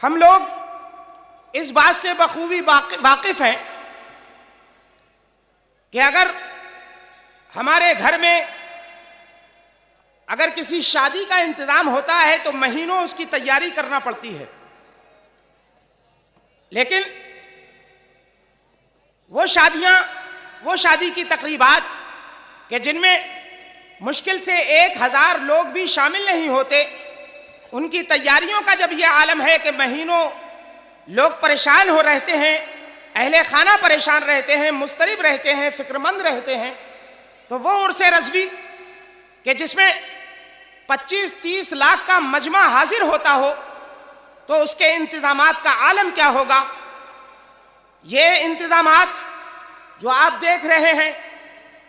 ہم لوگ اس بات سے بخوبی واقف ہیں کہ اگر ہمارے گھر میں اگر کسی شادی کا انتظام ہوتا ہے تو مہینوں اس کی تیاری کرنا پڑتی ہے، لیکن وہ شادی کی تقریبات کہ جن میں مشکل سے 1000 لوگ بھی شامل نہیں ہوتے، ان کی تیاریوں کا جب یہ عالم ہے کہ مہینوں لوگ پریشان ہو رہتے ہیں، اہل خانہ پریشان رہتے ہیں، مضطرب رہتے ہیں، فکر مند رہتے ہیں، تو وہ عرس رضوی کہ جس میں 25-30 لاکھ کا مجمع حاضر ہوتا ہو تو اس کے انتظامات کا عالم کیا ہوگا؟ یہ انتظامات جو آپ دیکھ رہے ہیں،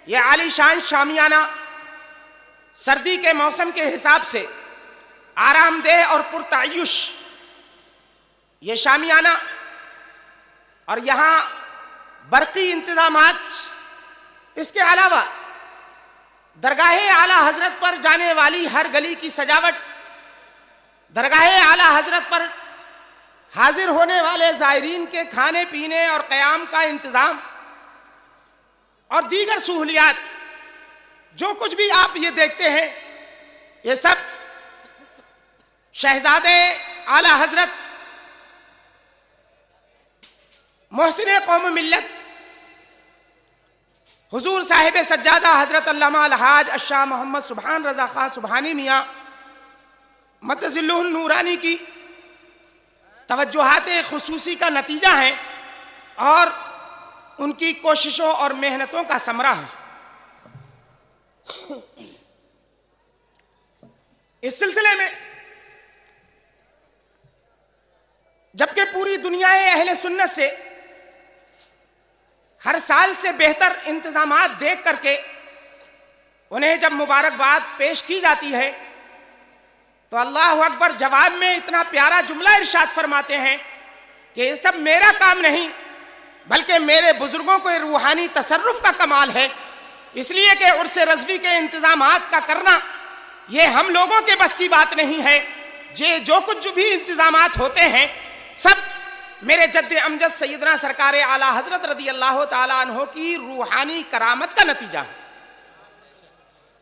یہ عالی شان شامیانہ سردی کے موسم کے حساب سے آرام دہ اور پرتعیش یہ شامیانہ، اور یہاں برقی انتظامات، اس کے علاوہ درگاہ اعلیٰ حضرت پر جانے والی ہر گلی کی سجاوٹ، درگاہ اعلیٰ حضرت پر حاضر ہونے والے زائرین کے کھانے پینے اور قیام کا انتظام اور دیگر سہولیات، جو کچھ بھی آپ یہ دیکھتے ہیں، یہ سب شہزادے اعلیٰ حضرت محسن قوم ملت حضور صاحب سجادہ حضرت علامہ الحاج الشاہ محمد سبحان رضا خان سبحانی میاں مدظلہ النورانی کی توجہات خصوصی کا نتیجہ ہیں اور ان کی کوششوں اور محنتوں کا ثمرہ ہے۔ اس سلسلے میں جبکہ پوری دنیا اہل سنت سے ہر سال سے بہتر انتظامات دیکھ کر کے انہیں جب مبارکباد پیش کی جاتی ہے تو اللہ اکبر جواب میں اتنا پیارا جملہ ارشاد فرماتے ہیں کہ یہ سب میرا کام نہیں بلکہ میرے بزرگوں کو روحانی تصرف کا کمال ہے، اس لیے کہ عرس رضوی کے انتظامات کا کرنا یہ ہم لوگوں کے بس کی بات نہیں ہے، جو کچھ بھی انتظامات ہوتے ہیں سب میرے جد امجد سیدنا سرکار اعلیٰ حضرت رضی اللہ تعالیٰ عنہ کی روحانی کرامت کا نتیجہ ہے۔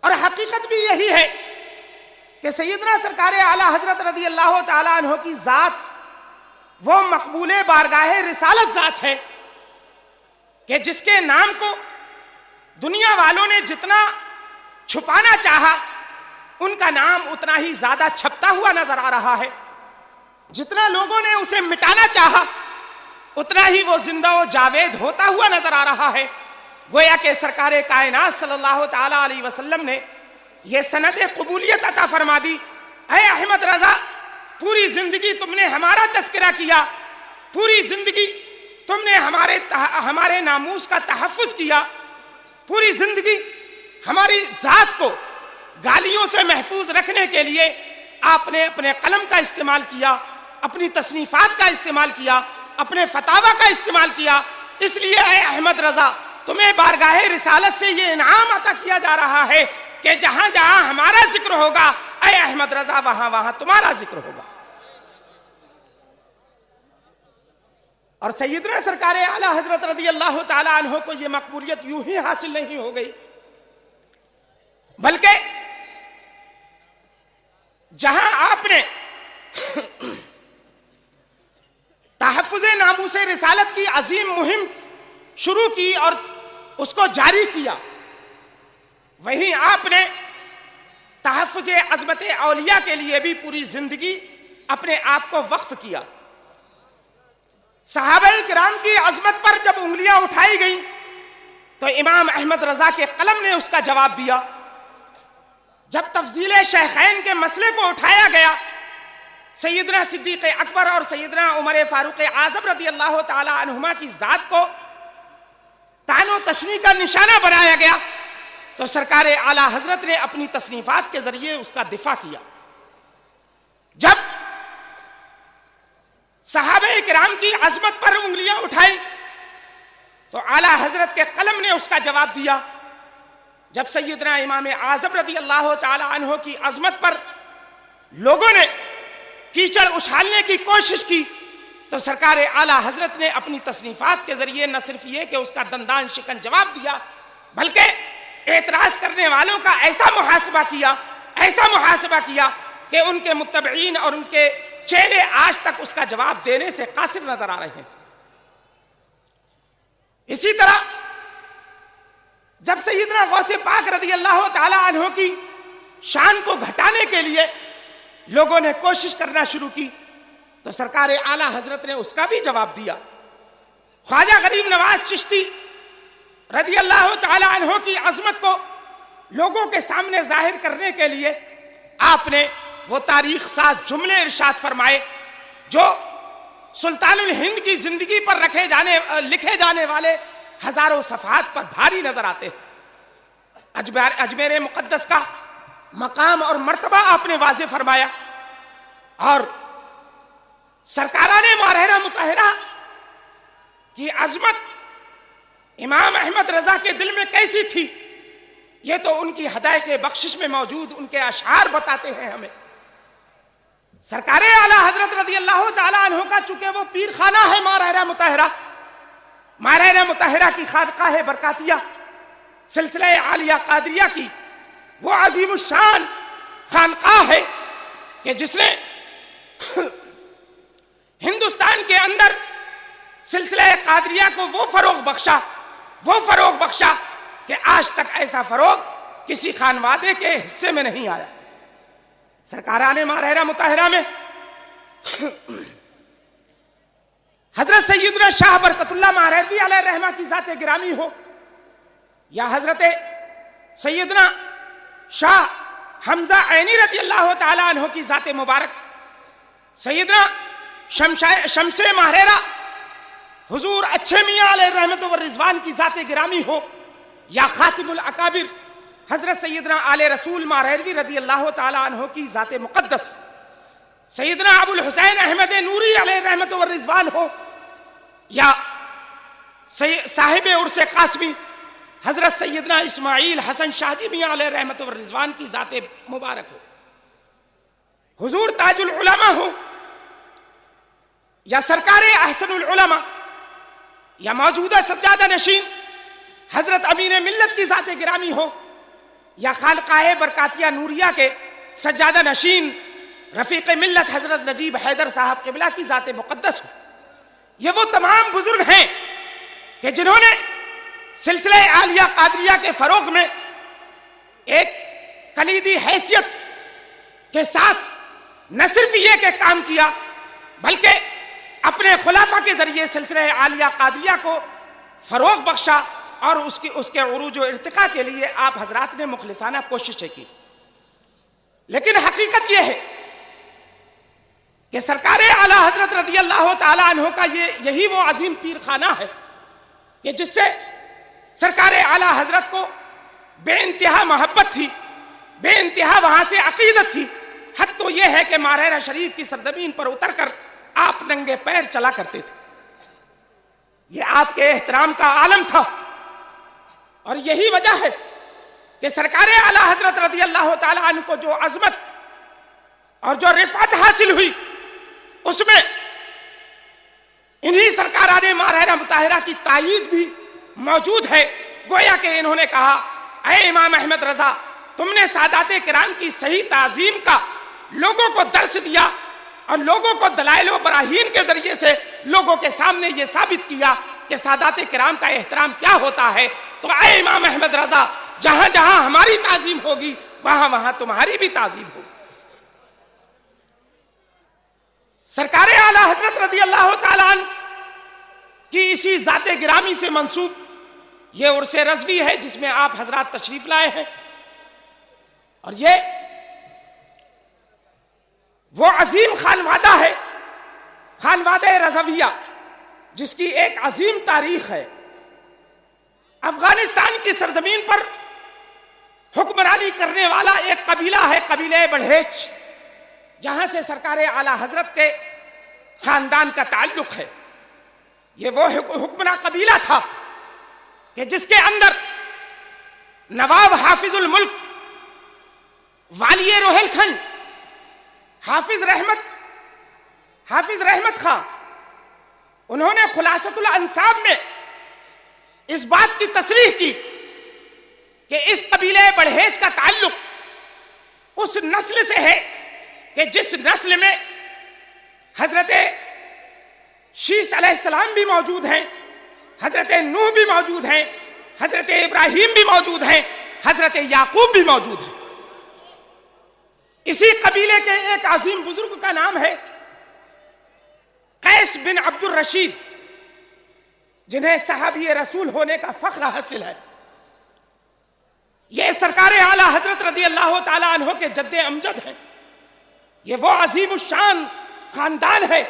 اور حقیقت بھی یہی ہے کہ سیدنا سرکار اعلیٰ حضرت رضی اللہ تعالیٰ عنہ کی ذات وہ مقبول بارگاہ رسالت ذات ہے کہ جس کے نام کو دنیا والوں نے جتنا چھپانا چاہا ان کا نام اتنا ہی زیادہ چھپتا ہوا نظر آ رہا ہے، جتنا لوگوں نے اسے مٹانا چاہا اتنا ہی وہ زندہ و جاوید ہوتا ہوا نظر آ رہا ہے۔ گویا کہ سرکار کائنات صلی اللہ تعالیٰ علیہ وسلم نے یہ سند قبولیت عطا فرما دی، اے احمد رضا پوری زندگی تم نے ہمارا تذکرہ کیا، پوری زندگی تم نے ہمارے ناموس کا تحفظ کیا، پوری زندگی ہماری ذات کو گالیوں سے محفوظ رکھنے کے لیے آپ نے اپنے قلم کا استعمال کیا، اپنی تصنیفات کا استعمال کیا، اپنے فتاوی کا استعمال کیا، اس لیے اے احمد رضا تمہیں بارگاہ رسالت سے یہ انعام عطا کیا جا رہا ہے کہ جہاں جہاں ہمارا ذکر ہوگا اے احمد رضا وہاں وہاں تمہارا ذکر ہوگا۔ اور سیدنا سرکار اعلیٰ حضرت رضی اللہ تعالیٰ عنہ کو یہ مقبولیت یوں ہی حاصل نہیں ہو گئی، بلکہ جہاں آپ نے تحفظ ناموس رسالت کی عظیم مہم شروع کی اور اس کو جاری کیا، وہیں آپ نے تحفظ عظمت اولیاء کے لیے بھی پوری زندگی اپنے آپ کو وقف کیا۔ صحابہ کرام کی عظمت پر جب انگلیاں اٹھائی گئیں تو امام احمد رضا کے قلم نے اس کا جواب دیا، جب تفضیل شیخین کے مسئلے کو اٹھایا گیا، سیدنا صدیق اکبر اور سیدنا عمر فاروق اعظم رضی اللہ تعالی عنہما کی ذات کو طعن و تشنیع کا نشانہ بنایا گیا تو سرکار اعلیٰ حضرت نے اپنی تصنیفات کے ذریعے اس کا دفاع کیا۔ جب صحابہ کرام کی عظمت پر انگلیاں اٹھائی تو اعلیٰ حضرت کے قلم نے اس کا جواب دیا، جب سیدنا امام اعظم رضی اللہ تعالی عنہ کی عظمت پر لوگوں نے کیچڑ اچھالنے کی کوشش کی تو سرکار اعلیٰ حضرت نے اپنی تصنیفات کے ذریعے نہ صرف یہ کہ اس کا دندان شکن جواب دیا، بلکہ اعتراض کرنے والوں کا ایسا محاسبہ کیا کہ ان کے متبعین اور ان کے چیلے آج تک اس کا جواب دینے سے قاصر نظر آ رہے ہیں۔ اسی طرح جب سیدنا غوث پاک رضی اللہ تعالی عنہ کی شان کو گھٹانے کے لیے لوگوں نے کوشش کرنا شروع کی تو سرکار اعلیٰ حضرت نے اس کا بھی جواب دیا۔ خواجہ غریب نواز چشتی رضی اللہ تعالی عنہ کی عظمت کو لوگوں کے سامنے ظاہر کرنے کے لیے آپ نے وہ تاریخ ساز جملے ارشاد فرمائے جو سلطان الہند کی زندگی پر لکھے جانے والے ہزاروں صفحات پر بھاری نظر آتے ہیں۔ اجمیر مقدس کا مقام اور مرتبہ آپ نے واضح فرمایا، اور سرکاران ماہرہ مطہرہ کی عظمت امام احمد رضا کے دل میں کیسی تھی یہ تو ان کی ہدایت بخشش میں موجود ان کے اشعار بتاتے ہیں ہمیں۔ سرکار اعلیٰ حضرت رضی اللہ تعالی عنہ کا چونکہ وہ پیر خانہ ہے ماہرہ مطہرہ کی خانقاہ برکاتیہ سلسلہ عالیہ قادریہ کی وہ عظیم الشان خانقاہ ہے کہ جس نے ہندوستان کے اندر سلسلہ قادریہ کو وہ فروغ بخشا کہ آج تک ایسا فروغ کسی خانوادے کے حصے میں نہیں آیا۔ سرکاران ماہرہ مطہرہ میں حضرت سیدنا شاہ برکت اللہ مہروی علیہ الرحمہ کی ذات گرامی ہو یا حضرت سیدنا شاہ حمزہ عینی رضی اللہ تعالی عنہ کی ذات مبارک، سیدنا شمس ماہرہ حضور اچھے میاں علیہ الرحمت والرضوان کی ذات گرامی ہو یا خاتم الاکابر حضرت سیدنا آل رسول ماہروی رضی اللہ تعالی عنہ کی ذات مقدس، سیدنا ابو الحسین احمد نوری علیہ الرحمت والرضوان ہو یا صاحب عرس قاسمی حضرت سیدنا اسماعیل حسن شاہدی میاں علیہ الرحمت والرضوان کی ذات مبارک ہو، حضور تاج العلماء ہو یا سرکار احسن العلماء یا موجودہ سجادہ نشین حضرت امین ملت کی ذات گرامی ہو یا خانقاہ برکاتیہ نوریہ کے سجادہ نشین رفیق ملت حضرت نجیب حیدر صاحب قبلہ کی ذات مقدس ہو، یہ وہ تمام بزرگ ہیں کہ جنہوں نے سلسلہ عالیہ قادریہ کے فروغ میں ایک کلیدی حیثیت کے ساتھ نہ صرف یہ کہ کام کیا بلکہ اپنے خلافہ کے ذریعے سلسلہ عالیہ قادریہ کو فروغ بخشا اور اس کے عروج و ارتقاء کے لیے آپ حضرات نے مخلصانہ کوششیں کی۔ لیکن حقیقت یہ ہے کہ سرکار اعلیٰ حضرت رضی اللہ تعالی عنہ کا یہی وہ عظیم پیر خانہ ہے کہ جس سے سرکار اعلیٰ حضرت کو بے انتہا محبت تھی، بے انتہا وہاں سے عقیدت تھی، حد تو یہ ہے کہ ماہرہ شریف کی سرزمین پر اتر کر آپ ننگے پیر چلا کرتے تھے۔ یہ آپ کے احترام کا عالم تھا، اور یہی وجہ ہے کہ سرکار اعلیٰ حضرت رضی اللہ تعالیٰ عنہ کو جو عظمت اور جو رفعت حاصل ہوئی اس میں انہی سرکاران ماہرہ مطہرہ کی تائید بھی موجود ہے۔ گویا کہ انہوں نے کہا، اے امام احمد رضا، تم نے سادات کرام کی صحیح تعظیم کا لوگوں کو درس دیا اور لوگوں کو دلائل و براہین کے ذریعے سے لوگوں کے سامنے یہ ثابت کیا کہ سادات کرام کا احترام کیا ہوتا ہے، تو اے امام احمد رضا، جہاں جہاں ہماری تعظیم ہوگی وہاں وہاں تمہاری بھی تعظیم ہوگی۔ سرکار اعلیٰ حضرت رضی اللہ تعالیٰ عنہ کی اسی ذات گرامی سے منسوب یہ عرس رضوی ہے جس میں آپ حضرات تشریف لائے ہیں، اور یہ وہ عظیم خانوادہ ہے، خانوادہ رضویہ، جس کی ایک عظیم تاریخ ہے۔ افغانستان کی سرزمین پر حکمرانی کرنے والا ایک قبیلہ ہے، قبیلہ بڑھیچ، جہاں سے سرکار اعلیٰ حضرت کے خاندان کا تعلق ہے۔ یہ وہ حکمراں قبیلہ تھا کہ جس کے اندر نواب حافظ الملک، والی روہیل کھنڈ، حافظ رحمت حافظ رحمت خان، انہوں نے خلاصۃ الانساب میں اس بات کی تصریح کی کہ اس قبیلہ بڑھیج کا تعلق اس نسل سے ہے کہ جس نسل میں حضرت شیس علیہ السلام بھی موجود ہیں، حضرت نوح بھی موجود ہیں، حضرت ابراہیم بھی موجود ہیں، حضرت یعقوب بھی موجود ہیں۔ اسی قبیلے کے ایک عظیم بزرگ کا نام ہے قیس بن عبد الرشید، جنہیں صحابی رسول ہونے کا فخر حاصل ہے۔ یہ سرکار اعلیٰ حضرت رضی اللہ تعالیٰ عنہ کے جد امجد ہیں۔ یہ وہ عظیم الشان خاندان ہے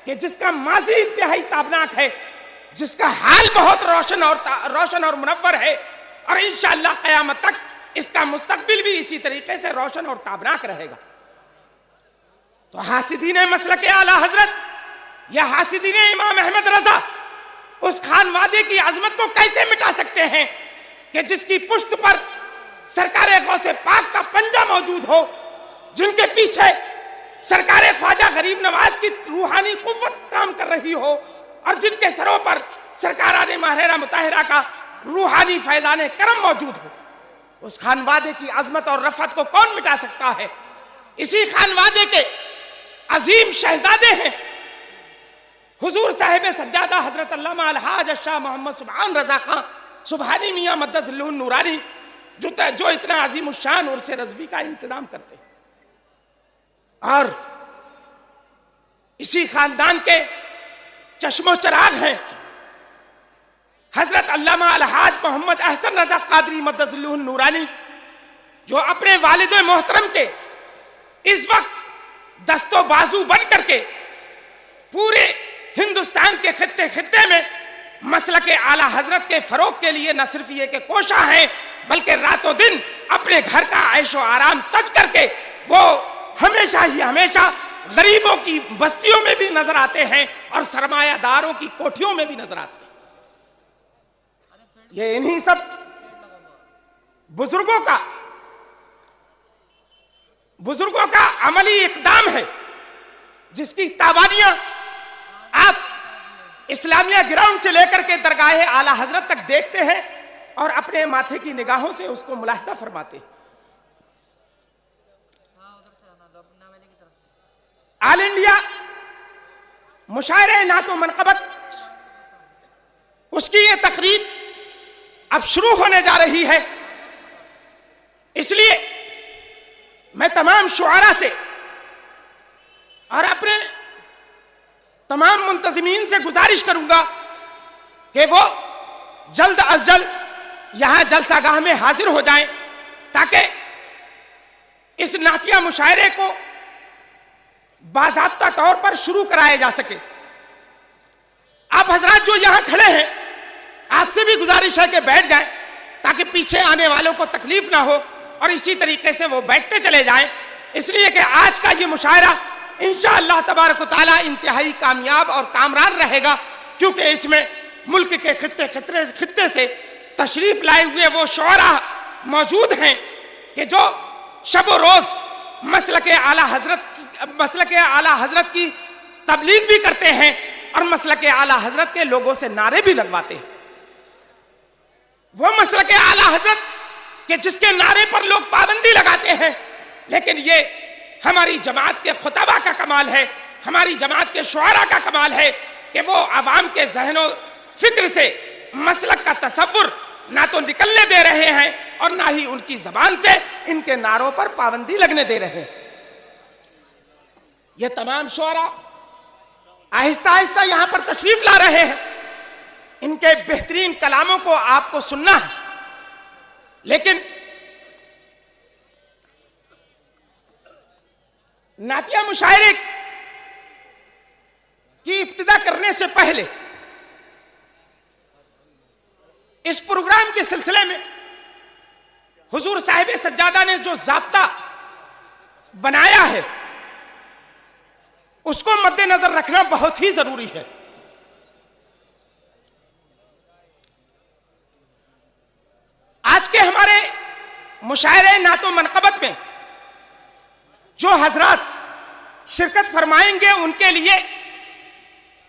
کہ جس کا ماضی انتہائی تابناک ہے، جس کا حال بہت روشن اور منور ہے، اور انشاءاللہ قیامت تک اس کا مستقبل بھی اسی طریقے سے روشن اور تابناک رہے گا۔ تو حاسدین مسلک اعلیٰ حضرت یا حاسدین امام احمد رضا اس خان وادی کی عظمت کو کیسے مٹا سکتے ہیں کہ جس کی پشت پر سرکار غوث پاک کا پنجہ موجود ہو، جن کے پیچھے سرکار خواجہ غریب نواز کی روحانی قوت کام کر رہی ہو، اور جن کے سروں پر سرکاران ماہرہ مطہرہ کا روحانی فیضان کرم موجود ہو۔ اس خانوادے کی عظمت اور رفعت کو کون مٹا سکتا ہے؟ اسی خانوادے کے عظیم شہزادے ہیں حضور صاحب سجادہ حضرت علامہ الحاج الشاہ محمد سبحان رضا خان سبحانی میاں مدد ذلہ النورانی، جو اتنا عظیم الشان عرس رضوی کا انتظام کرتے ہیں۔ اور اسی خاندان کے چشم و چراغ ہیں حضرت علامہ الحاج محمد احسن رضا قادری مدد ذلہ النورانی، جو اپنے والد محترم کے اس وقت دست و بازو بن کر کے پورے ہندوستان کے خطے میں مسلک اعلیٰ حضرت کے فروغ کے لیے نہ صرف یہ کہ کوشاں ہیں، بلکہ رات و دن اپنے گھر کا عیش و آرام تج کر کے وہ ہمیشہ غریبوں کی بستیوں میں بھی نظر آتے ہیں اور سرمایہ داروں کی کوٹھیوں میں بھی نظر آتے ہیں۔ یہ انہی سب بزرگوں کا عملی اقدام ہے، جس کی تابانیاں آپ اسلامیہ گراؤنڈ سے لے کر کے درگاہ اعلیٰ حضرت تک دیکھتے ہیں اور اپنے ماتھے کی نگاہوں سے اس کو ملاحظہ فرماتے ہیں۔ آل انڈیا مشاعرہ نعت و منقبت، اس کی یہ تقریب اب شروع ہونے جا رہی ہے۔ اس لیے میں تمام شعراء سے اور اپنے تمام منتظمین سے گزارش کروں گا کہ وہ جلد از جلد یہاں جلسہ گاہ میں حاضر ہو جائیں، تاکہ اس نعتیہ مشاعرے کو باضابطہ طور پر شروع کرایا جا سکے۔ آپ حضرات جو یہاں کھڑے ہیں، آپ سے بھی گزارش ہے کہ بیٹھ جائیں تاکہ پیچھے آنے والوں کو تکلیف نہ ہو، اور اسی طریقے سے وہ بیٹھتے چلے جائیں، اس لیے کہ آج کا یہ مشاعرہ انشاءاللہ تبارک و تعالی انتہائی کامیاب اور کامران رہے گا، کیونکہ اس میں ملک کے خطے سے تشریف لائے ہوئے وہ شعراء موجود ہیں کہ جو شب و روز مسلک اعلیٰ حضرت کی تبلیغ بھی کرتے ہیں اور مسلک اعلیٰ حضرت کے لوگوں سے نعرے بھی لگواتے ہیں۔ وہ مسلک اعلیٰ حضرت کہ جس کے نعرے پر لوگ پابندی لگاتے ہیں، لیکن یہ ہماری جماعت کے خطبہ کا کمال ہے، ہماری جماعت کے شعراء کا کمال ہے کہ وہ عوام کے ذہن و فکر سے مسلک کا تصور نہ تو نکلنے دے رہے ہیں اور نہ ہی ان کی زبان سے ان کے نعروں پر پابندی لگنے دے رہے ہیں۔ یہ تمام شعراء آہستہ آہستہ یہاں پر تشریف لا رہے ہیں، ان کے بہترین کلاموں کو آپ کو سننا ہے، لیکن نعتیہ مشاعرے کی ابتدا کرنے سے پہلے اس پروگرام کے سلسلے میں حضور صاحب سجادہ نے جو ضابطہ بنایا ہے اس کو مد نظر رکھنا بہت ہی ضروری ہے۔ آج کے ہمارے مشاعرہ نعت و منقبت میں جو حضرات شرکت فرمائیں گے ان کے لیے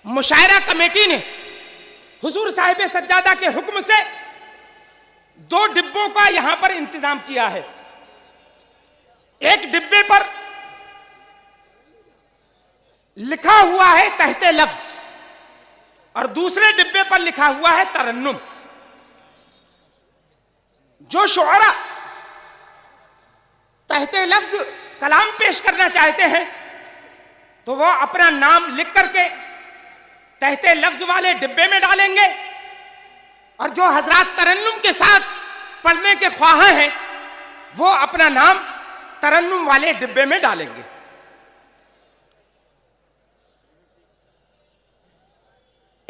مشاعرہ کمیٹی نے حضور صاحب سجادہ کے حکم سے 2 ڈبوں کا یہاں پر انتظام کیا ہے. ایک ڈبے پر لکھا ہوا ہے تحت لفظ اور دوسرے ڈبے پر لکھا ہوا ہے ترنم. جو شعراء تحت لفظ کلام پیش کرنا چاہتے ہیں تو وہ اپنا نام لکھ کر کے تحت لفظ والے ڈبے میں ڈالیں گے، اور جو حضرات ترنم کے ساتھ پڑھنے کے خواہاں ہیں وہ اپنا نام ترنم والے ڈبے میں ڈالیں گے.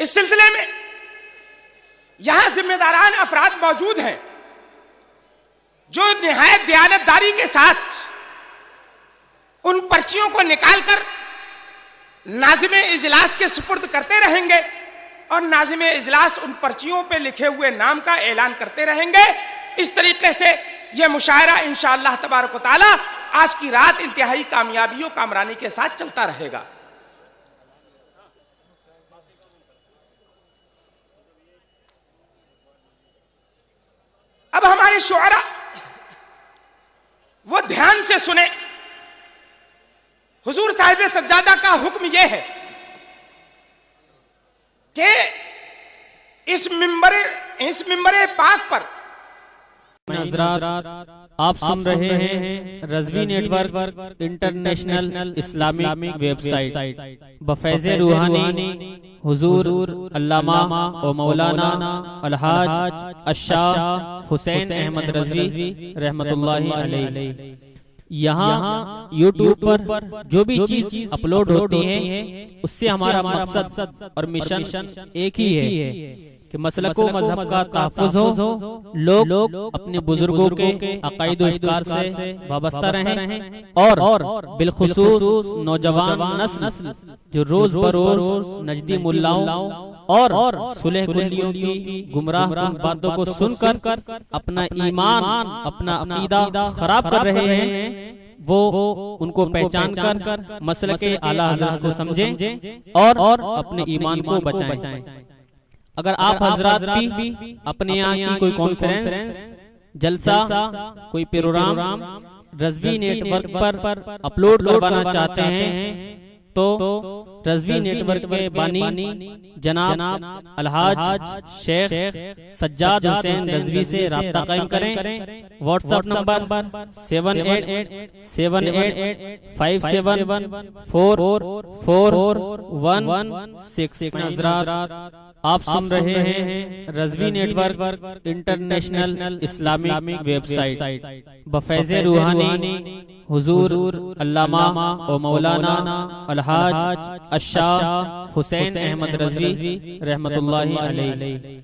اس سلسلے میں یہاں ذمہ داران افراد موجود ہیں جو نہایت دیانتداری کے ساتھ ان پرچیوں کو نکال کر ناظم اجلاس کے سپرد کرتے رہیں گے، اور ناظم اجلاس ان پرچیوں پہ لکھے ہوئے نام کا اعلان کرتے رہیں گے. اس طریقے سے یہ مشاعرہ انشاءاللہ تبارک و تعالی آج کی رات انتہائی کامیابی و کامرانی کے ساتھ چلتا رہے گا. اب ہمارے شعراء وہ دھیان سے سنیں. حضور صاحب سجادہ کا حکم یہ ہے کہ اس ممبر پاک پر حضرات آپ سن رہے ہیں Razvi network international Islamic web site بفیض روحانی حضور علامہ و مولانا الحاج الشاہ حسین احمد رضوی رحمت اللہ علیہ. یہاں یوٹیوب پر جو بھی چیز اپلوڈ ہوتی ہے اس سے ہمارا مقصد اور مشن ایک ہی ہے کہ مسلک و مذہب کا تحفظ ہو، لوگ اپنے بزرگوں کے عقائد و افکار سے وابستہ رہیں، اور بالخصوص نوجوان نسل جو روز بروز نجدی ملاؤں اور صلح کلیوں کی گمراہ باتوں کو سن کر اپنا ایمان اپنا عقیدہ خراب کر رہے ہیں، وہ ان کو پہچان کر مسلک اعلیٰ حضرت کو سمجھیں اور اپنے ایمان کو بچائیں. اگر آپ حضرات بھی اپنے یہاں کی کوئی کانفرنس، جلسہ، کوئی پروگرام رضوی نیٹ ورک پر اپلوڈ کروانا چاہتے ہیں تو رضوی نیٹ ورک کے بانی جناب الحاج شیخ سجاد حسین رضوی سے رابطہ قائم کریں. WhatsApp number 7857574416. حضرات آپ سن رہے ہیں Razvi network international Islamic web site بفیض روحانی حضور علامہ و مولانا الحاج الشاہ حسین احمد رضوی رحمت اللہ علیہ.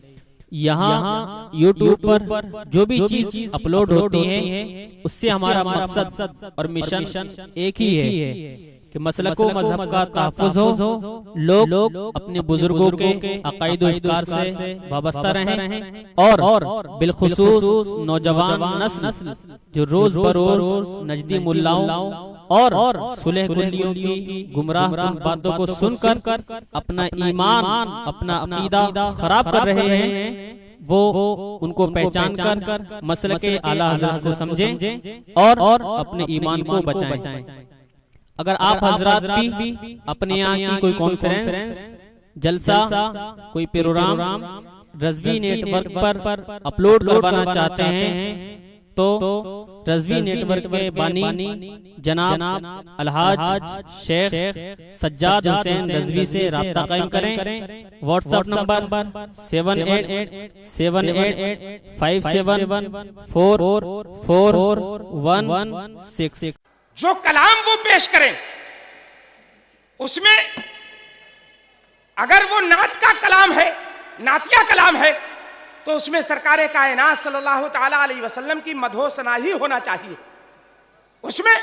یہاں یوٹیوب پر جو بھی چیز اپلوڈ ہوتی ہے اس سے ہمارا مقصد اور مشن ایک ہی ہے کہ مسلک و مذہب کا تحفظ ہو، لوگ اپنے بزرگوں کے عقائد و افکار سے وابستہ رہیں، اور بالخصوص نوجوان نسل جو روز بروز نجدی ملاؤں اور صلح کلیوں کی گمراہ باتوں کو سن کر اپنا ایمان اپنا عقیدہ خراب کر رہے ہیں، وہ ان کو پہچان کر مسلک اعلیٰ حضرت کو سمجھیں اور اپنے ایمان کو بچائیں. اگر آپ حضرات بھی اپنے یہاں کی کوئی کانفرنس، جلسہ، کوئی پروگرام رضوی نیٹ ورک پر اپلوڈ کروانا چاہتے ہیں تو رضوی نیٹ ورک کے بانی جناب الحاج شیخ سجاد حسین رضوی سے رابطہ قائم کریں. WhatsApp number 7857574416. جو کلام وہ پیش کریں اس میں اگر وہ نعت کا کلام ہے، نعتیہ کلام ہے، تو اس میں سرکار کائنات صلی اللہ تعالی علیہ وسلم کی مدح و ثنا ہی ہونا چاہیے. اس میں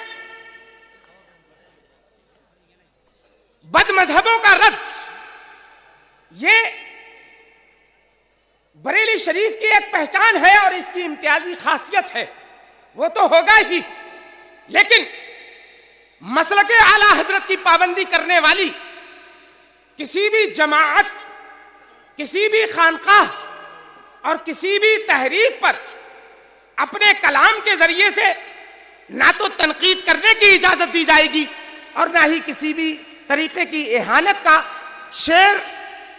بد مذہبوں کا رد، یہ بریلی شریف کی ایک پہچان ہے اور اس کی امتیازی خاصیت ہے، وہ تو ہوگا ہی، لیکن مسلک اعلیٰ حضرت کی پابندی کرنے والی کسی بھی جماعت، کسی بھی خانقاہ اور کسی بھی تحریک پر اپنے کلام کے ذریعے سے نہ تو تنقید کرنے کی اجازت دی جائے گی اور نہ ہی کسی بھی طریقے کی اہانت کا شعر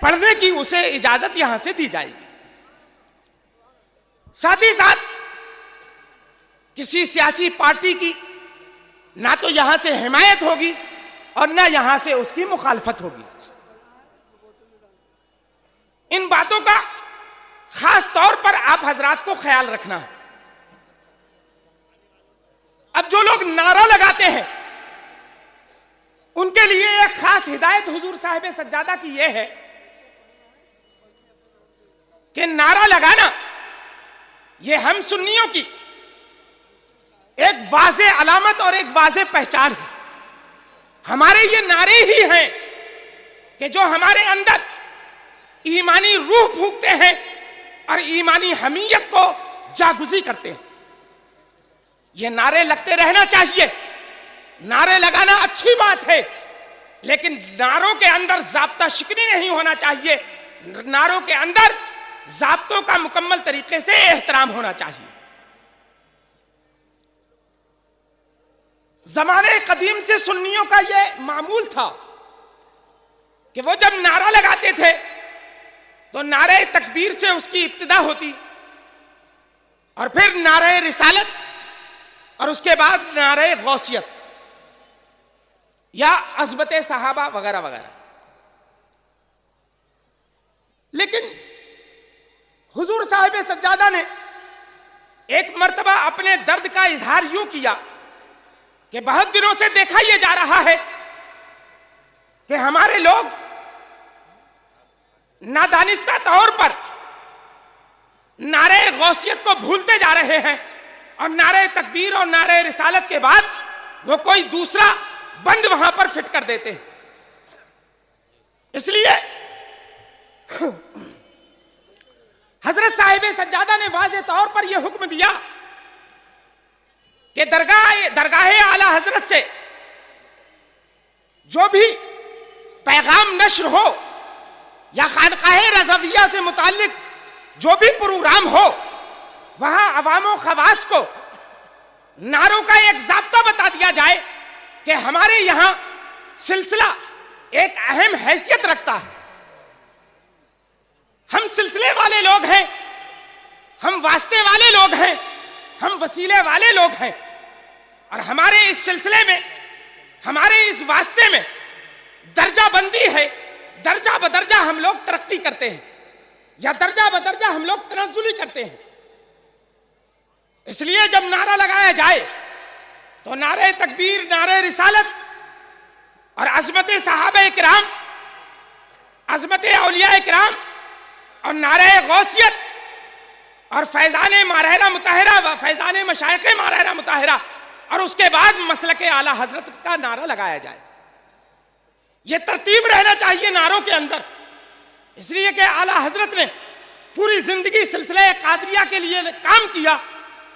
پڑھنے کی اسے اجازت یہاں سے دی جائے گی۔ ساتھ ہی ساتھ کسی سیاسی پارٹی کی نہ تو یہاں سے حمایت ہوگی اور نہ یہاں سے اس کی مخالفت ہوگی۔ ان باتوں کا خاص طور پر آپ حضرات کو خیال رکھنا ہے۔ اب جو لوگ نعرہ لگاتے ہیں ان کے لیے ایک خاص ہدایت حضور صاحب سجادہ کی یہ ہے کہ نعرہ لگانا یہ ہم سنیوں کی ایک واضح علامت اور ایک واضح پہچان ہے۔ ہمارے یہ نعرے ہی ہیں کہ جو ہمارے اندر ایمانی روح پھونکتے ہیں اور ایمانی حمیت کو جاگزی کرتے ہیں۔ یہ نعرے لگتے رہنا چاہیے، نعرے لگانا اچھی بات ہے، لیکن نعروں کے اندر ضابطہ شکنی نہیں ہونا چاہیے، نعروں کے اندر ضابطوں کا مکمل طریقے سے احترام ہونا چاہیے۔ زمانے قدیم سے سنیوں کا یہ معمول تھا کہ وہ جب نعرہ لگاتے تھے تو نعرہ تکبیر سے اس کی ابتدا ہوتی اور پھر نعرہ رسالت اور اس کے بعد نعرہ غوثیت یا عظمت صحابہ وغیرہ وغیرہ۔ لیکن حضور صاحب سجادہ نے ایک مرتبہ اپنے درد کا اظہار یوں کیا کہ بہت دنوں سے دیکھا یہ جا رہا ہے کہ ہمارے لوگ نادانستہ طور پر نعرہ غوثیت کو بھولتے جا رہے ہیں اور نعرہ تکبیر اور نعرہ رسالت کے بعد وہ کوئی دوسرا بند وہاں پر فٹ کر دیتے ہیں۔ اس لیے حضرت صاحب سجادہ نے واضح طور پر یہ حکم دیا کہ درگاہ اعلیٰ حضرت سے جو بھی پیغام نشر ہو یا خانقاہ رضویہ سے متعلق جو بھی پروگرام ہو وہاں عوام و خواص کو نعروں کا ایک ضابطہ بتا دیا جائے کہ ہمارے یہاں سلسلہ ایک اہم حیثیت رکھتا ہے۔ ہم سلسلے والے لوگ ہیں، ہم واسطے والے لوگ ہیں، ہم وسیلے والے لوگ ہیں، اور ہمارے اس سلسلے میں، ہمارے اس واسطے میں درجہ بندی ہے۔ درجہ بدرجہ ہم لوگ ترقی کرتے ہیں یا درجہ بدرجہ ہم لوگ تنزلی کرتے ہیں۔ اس لیے جب نعرہ لگایا جائے تو نعرہ تکبیر، نعرہ رسالت اور عظمت صحابہ کرام، عظمت اولیاء کرام اور نعرہ غوثیت اور فیضان ماہرہ مطہرہ و فیضان مشائخ ماہرہ مطہرہ اور اس کے بعد مسلک اعلیٰ حضرت کا نعرہ لگایا جائے۔ یہ ترتیب رہنا چاہیے نعروں کے اندر، اس لیے کہ اعلیٰ حضرت نے پوری زندگی سلسلہ قادریہ کے لیے کام کیا،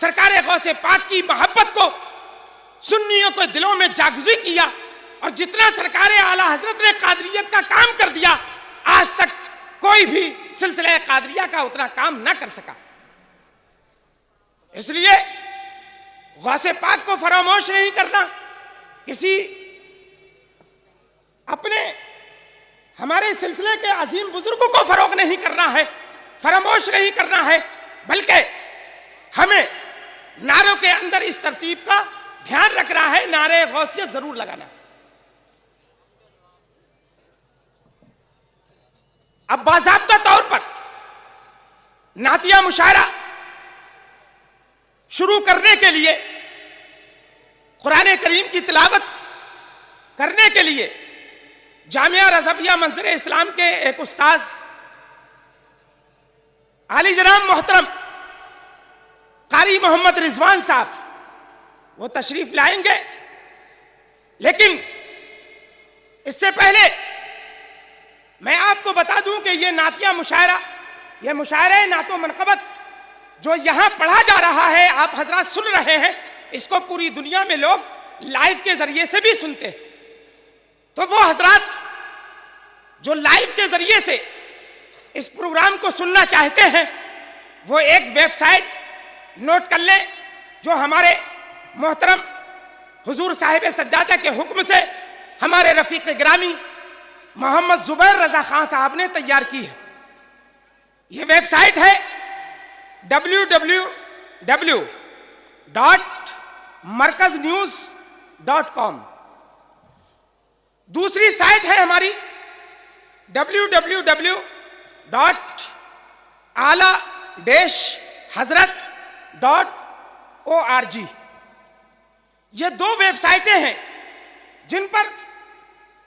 سرکار غوث پاک کی محبت کو سنیوں کے دلوں میں جاگزی کیا، اور جتنا سرکار اعلیٰ حضرت نے قادریت کا کام کر دیا آج تک کوئی بھی سلسلہ قادریہ کا اتنا کام نہ کر سکا۔ اس لیے غوث پاک کو فراموش نہیں کرنا، کسی اپنے ہمارے سلسلے کے عظیم بزرگوں کو فروغ نہیں کرنا ہے، فراموش نہیں کرنا ہے، بلکہ ہمیں نعروں کے اندر اس ترتیب کا دھیان رکھ رہا ہے، نعرہ غوثیت ضرور لگانا۔ اب باضابطہ طور پر نعتیہ مشاعرہ شروع کرنے کے لیے، قرآن کریم کی تلاوت کرنے کے لیے جامعہ رضویہ منظر اسلام کے ایک استاذ عالی جناب محترم قاری محمد رضوان صاحب وہ تشریف لائیں گے، لیکن اس سے پہلے میں آپ کو بتا دوں کہ یہ نعتیہ مشاعرہ، یہ مشاعرہ نعت و منقبت جو یہاں پڑھا جا رہا ہے، آپ حضرات سن رہے ہیں، اس کو پوری دنیا میں لوگ لائیو کے ذریعے سے بھی سنتے ہیں. تو وہ حضرات جو لائیو کے ذریعے سے اس پروگرام کو سننا چاہتے ہیں وہ ایک ویب سائٹ نوٹ کر لیں جو ہمارے محترم حضور صاحب سجادہ کے حکم سے ہمارے رفیق گرامی محمد زبیر رضا خان صاحب نے تیار کی ہے. یہ ویب سائٹ ہے www.markaznews.com. دوسری سائٹ ہے ہماری www.ala-hazrat.org. یہ دو ویب سائٹیں ہیں جن پر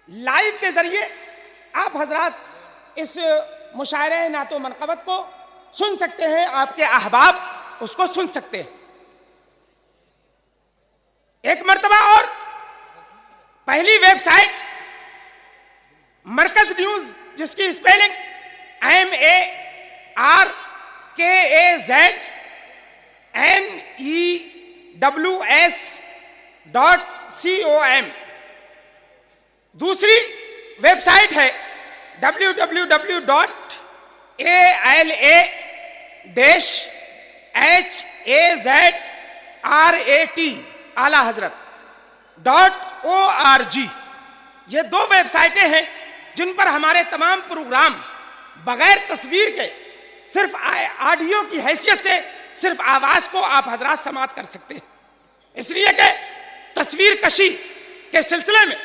لائیو کے ذریعے آپ حضرات اس مشاعرہ نعت و منقبت کو سن سکتے ہیں, آپ کے احباب اس کو سن سکتے ہیں. ایک مرتبہ اور پہلی ویب سائٹ مرکز نیوز, جس کی اسپیلنگ MARKAZNEWS.com. دوسری ویب سائٹ ہے www.ala-hazrat.org. یہ دو ویب سائٹیں ہیں جن پر ہمارے تمام پروگرام بغیر تصویر کے صرف آڈیو کی حیثیت سے صرف آواز کو آپ حضرات سماعت کر سکتے ہیں. اس لیے کہ تصویر کشی کے سلسلے میں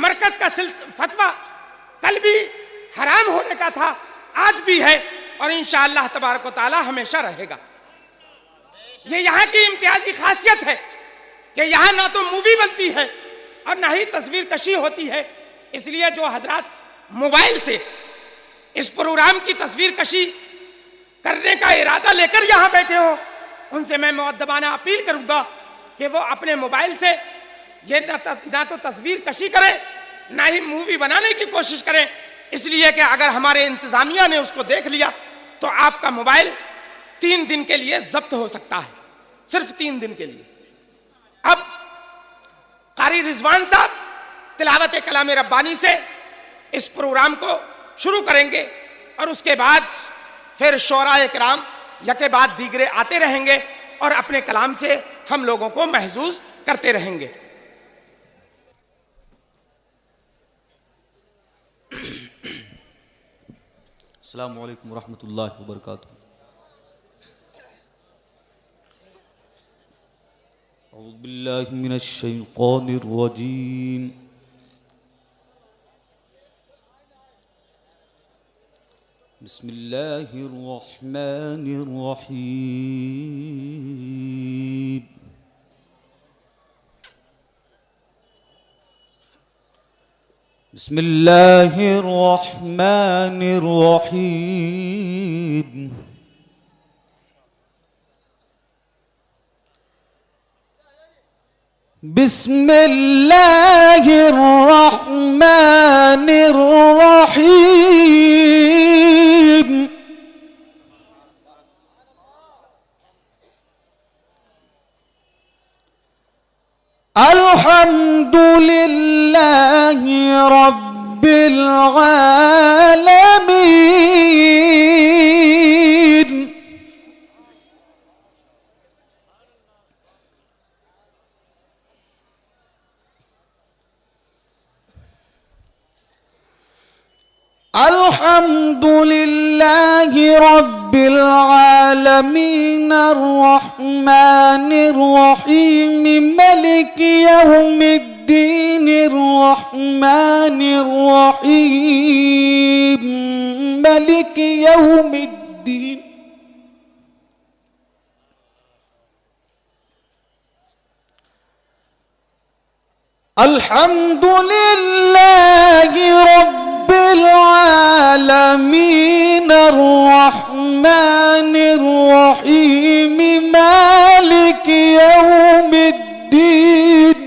مرکز کا فتویٰ کل بھی حرام ہونے کا تھا, آج بھی ہے اور انشاءاللہ تبارک و تعالی ہمیشہ رہے گا. یہ یہاں کی امتیازی خاصیت ہے کہ یہاں نہ تو مووی بنتی ہے اور نہ ہی تصویر کشی ہوتی ہے. اس لیے جو حضرات موبائل سے اس پروگرام کی تصویر کشی کرنے کا ارادہ لے کر یہاں بیٹھے ہوں, ان سے میں مؤدبانہ اپیل کروں گا کہ وہ اپنے موبائل سے یہ نہ تو تصویر کشی کریں نہ ہی مووی بنانے کی کوشش کریں. اس لیے کہ اگر ہمارے انتظامیہ نے اس کو دیکھ لیا تو آپ کا موبائل 3 دن کے لیے ضبط ہو سکتا ہے, صرف 3 دن کے لیے. اب قاری رضوان صاحب تلاوت کلام ربانی سے اس پروگرام کو شروع کریں گے اور اس کے بعد پھر شعراء کرام یکے بعد دیگرے آتے رہیں گے اور اپنے کلام سے ہم لوگوں کو محظوظ کرتے رہیں گے. السلام علیکم ورحمۃ اللہ وبرکاتہ. اعوذ باللہ من الشیطان الرجیم. بسم اللہ الرحمن الرحیم. بسم اللہ الرحمن الرحیم. بسم اللہ الرحمن الرحیم. الحمد للہ رب العالمین. الحمد للہ رب العالمین الرحمن الرحیم مالک یوم الدین الرحمن الرحیم مالک یوم الدین. الحمد للہ رب العالمین الرحمن الرحیم مالک یوم الدین.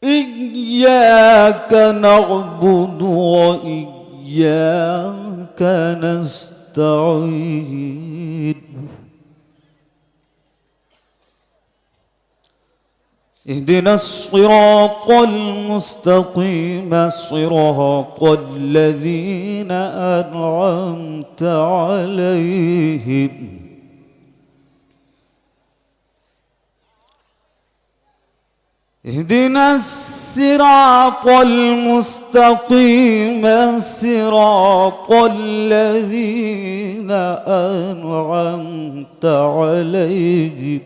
ایاک نعبد و ایاک نستعین نستعين اهدنا الصراط المستقيم صراط الذين أنعمت عليهم اهدنا الصراط المستقيم صراط الذين أنعمت عليهم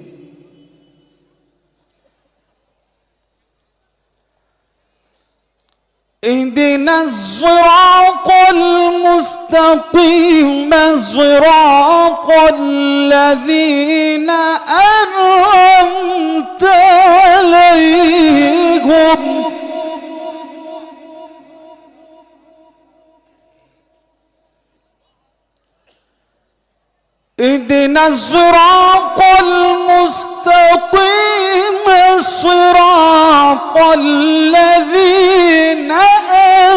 اهدنا الصراط المستقيم صراط الذين أنعمت عليهم اهدنا الصراط المستقيم صراط الذين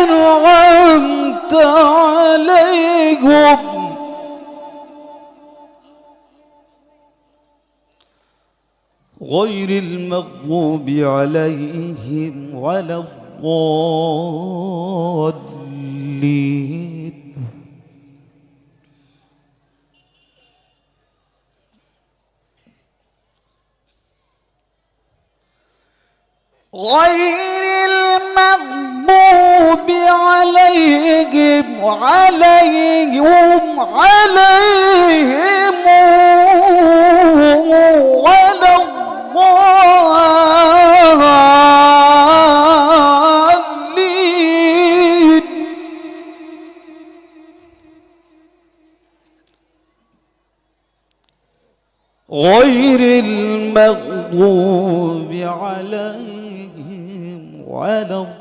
أنعمت عليهم غير المغضوب عليهم ولا الضالين غير المغضوب عليهم ولا الضالين غير المغضوب عليهم ولا الضالين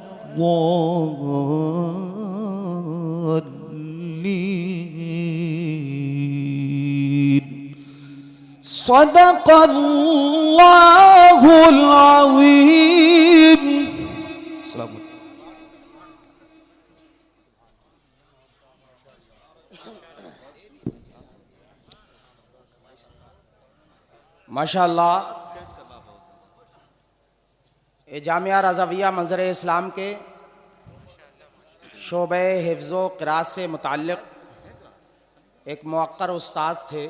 صدق الله العظيم. السلام عليكم. ماشاءاللہ جامعہ رضویہ منظر اسلام کے شعبہ حفظ و قراءت سے متعلق ایک موقر استاد تھے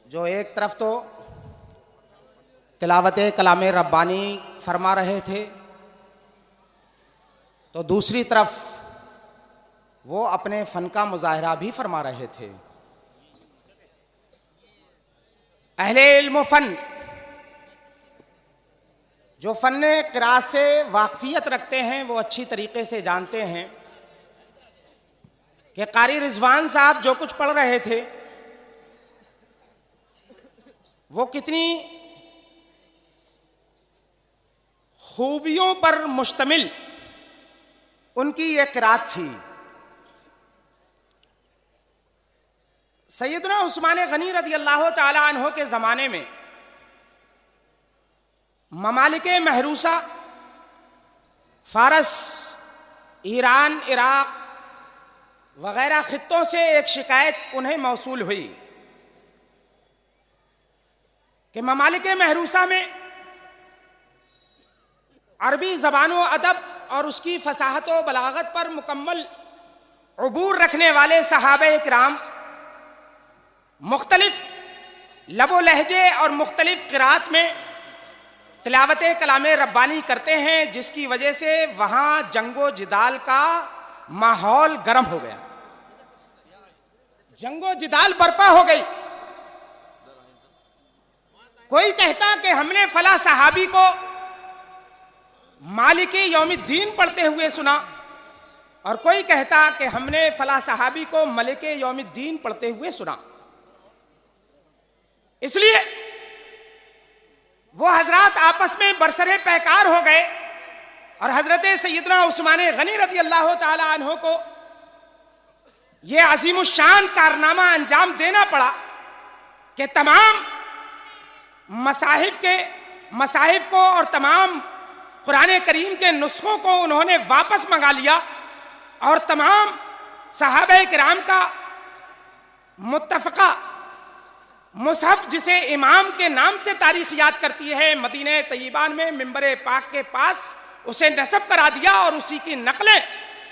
جو ایک طرف تو تلاوت کلام ربانی فرما رہے تھے تو دوسری طرف وہ اپنے فن کا مظاہرہ بھی فرما رہے تھے. اہل علم و فن جو فن قراءت سے واقفیت رکھتے ہیں وہ اچھی طریقے سے جانتے ہیں کہ قاری رضوان صاحب جو کچھ پڑھ رہے تھے وہ کتنی خوبیوں پر مشتمل ان کی یہ قراءت تھی. سیدنا عثمان غنی رضی اللہ تعالی عنہ کے زمانے میں ممالک محروسہ فارس، ایران، عراق وغیرہ خطوں سے ایک شکایت انہیں موصول ہوئی کہ ممالک محروسہ میں عربی زبان و ادب اور اس کی فصاحت و بلاغت پر مکمل عبور رکھنے والے صحابہ کرام مختلف لب و لہجے اور مختلف قراءت میں تلاوت کلام ربانی کرتے ہیں، جس کی وجہ سے وہاں جنگ و جدال کا ماحول گرم ہو گیا، جنگ و جدال برپا ہو گئی. کوئی کہتا کہ ہم نے فلاں صحابی کو مالک یوم الدین پڑھتے ہوئے سنا، اور کوئی کہتا کہ ہم نے فلاں صحابی کو ملک یوم الدین پڑھتے ہوئے سنا. اس لیے وہ حضرات آپس میں برسر پیکار ہو گئے اور حضرت سیدنا عثمان غنی رضی اللہ تعالی عنہ کو یہ عظیم الشان کارنامہ انجام دینا پڑا کہ تمام مصاحف کو اور تمام قرآن کریم کے نسخوں کو انہوں نے واپس منگا لیا اور تمام صحابہ کرام کا متفقہ مصحف جسے امام کے نام سے تاریخ یاد کرتی ہے، مدینہ طیبہ میں منبر پاک کے پاس اسے نصب کرا دیا اور اسی کی نقلیں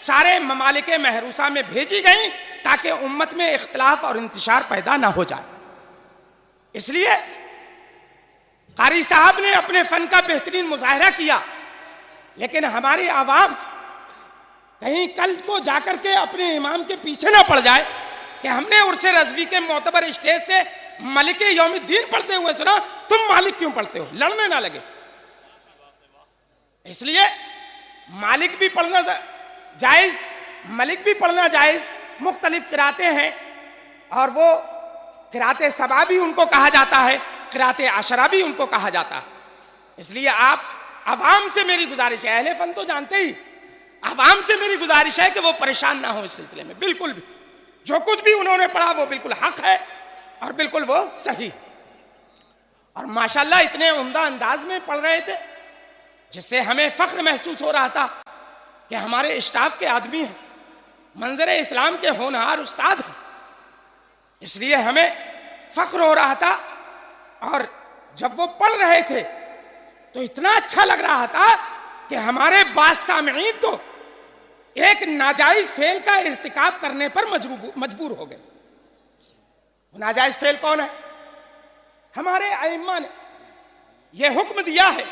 سارے ممالک محروسہ میں بھیجی گئیں تاکہ امت میں اختلاف اور انتشار پیدا نہ ہو جائے۔ اس لیے قاری صاحب نے اپنے فن کا بہترین مظاہرہ کیا، لیکن ہماری عوام کہیں کل کو جا کر کے اپنے امام کے پیچھے نہ پڑ جائے کہ ہم نے عرس رضوی کے معتبر اسٹیج سے ملک یوم الدین پڑھتے ہوئے سنا، تم مالک کیوں پڑھتے ہو، لڑنے نہ لگے۔ اس لیے مالک بھی پڑھنا جائز، ملک بھی پڑھنا جائز، مختلف قراتیں ہیں، اور وہ قرات سبع بھی ان کو کہا جاتا ہے، قرات عشرہ بھی ان کو کہا جاتا ہے۔ اس لیے آپ عوام سے میری گزارش ہے، اہل فن تو جانتے ہی، عوام سے میری گزارش ہے کہ وہ پریشان نہ ہو اس سلسلے میں، بالکل بھی جو کچھ بھی انہوں نے پڑھا وہ بالکل حق ہے اور بالکل وہ صحیح، اور ماشاءاللہ اتنے عمدہ انداز میں پڑھ رہے تھے جس سے ہمیں فخر محسوس ہو رہا تھا کہ ہمارے اسٹاف کے آدمی ہیں، منظر اسلام کے ہونہار استاد ہیں، اس لیے ہمیں فخر ہو رہا تھا۔ اور جب وہ پڑھ رہے تھے تو اتنا اچھا لگ رہا تھا کہ ہمارے بعض سامعین تو ایک ناجائز فعل کا ارتکاب کرنے پر مجبور ہو گئے۔ ناجائز فعل کون ہے؟ ہمارے ائمہ نے یہ حکم دیا ہے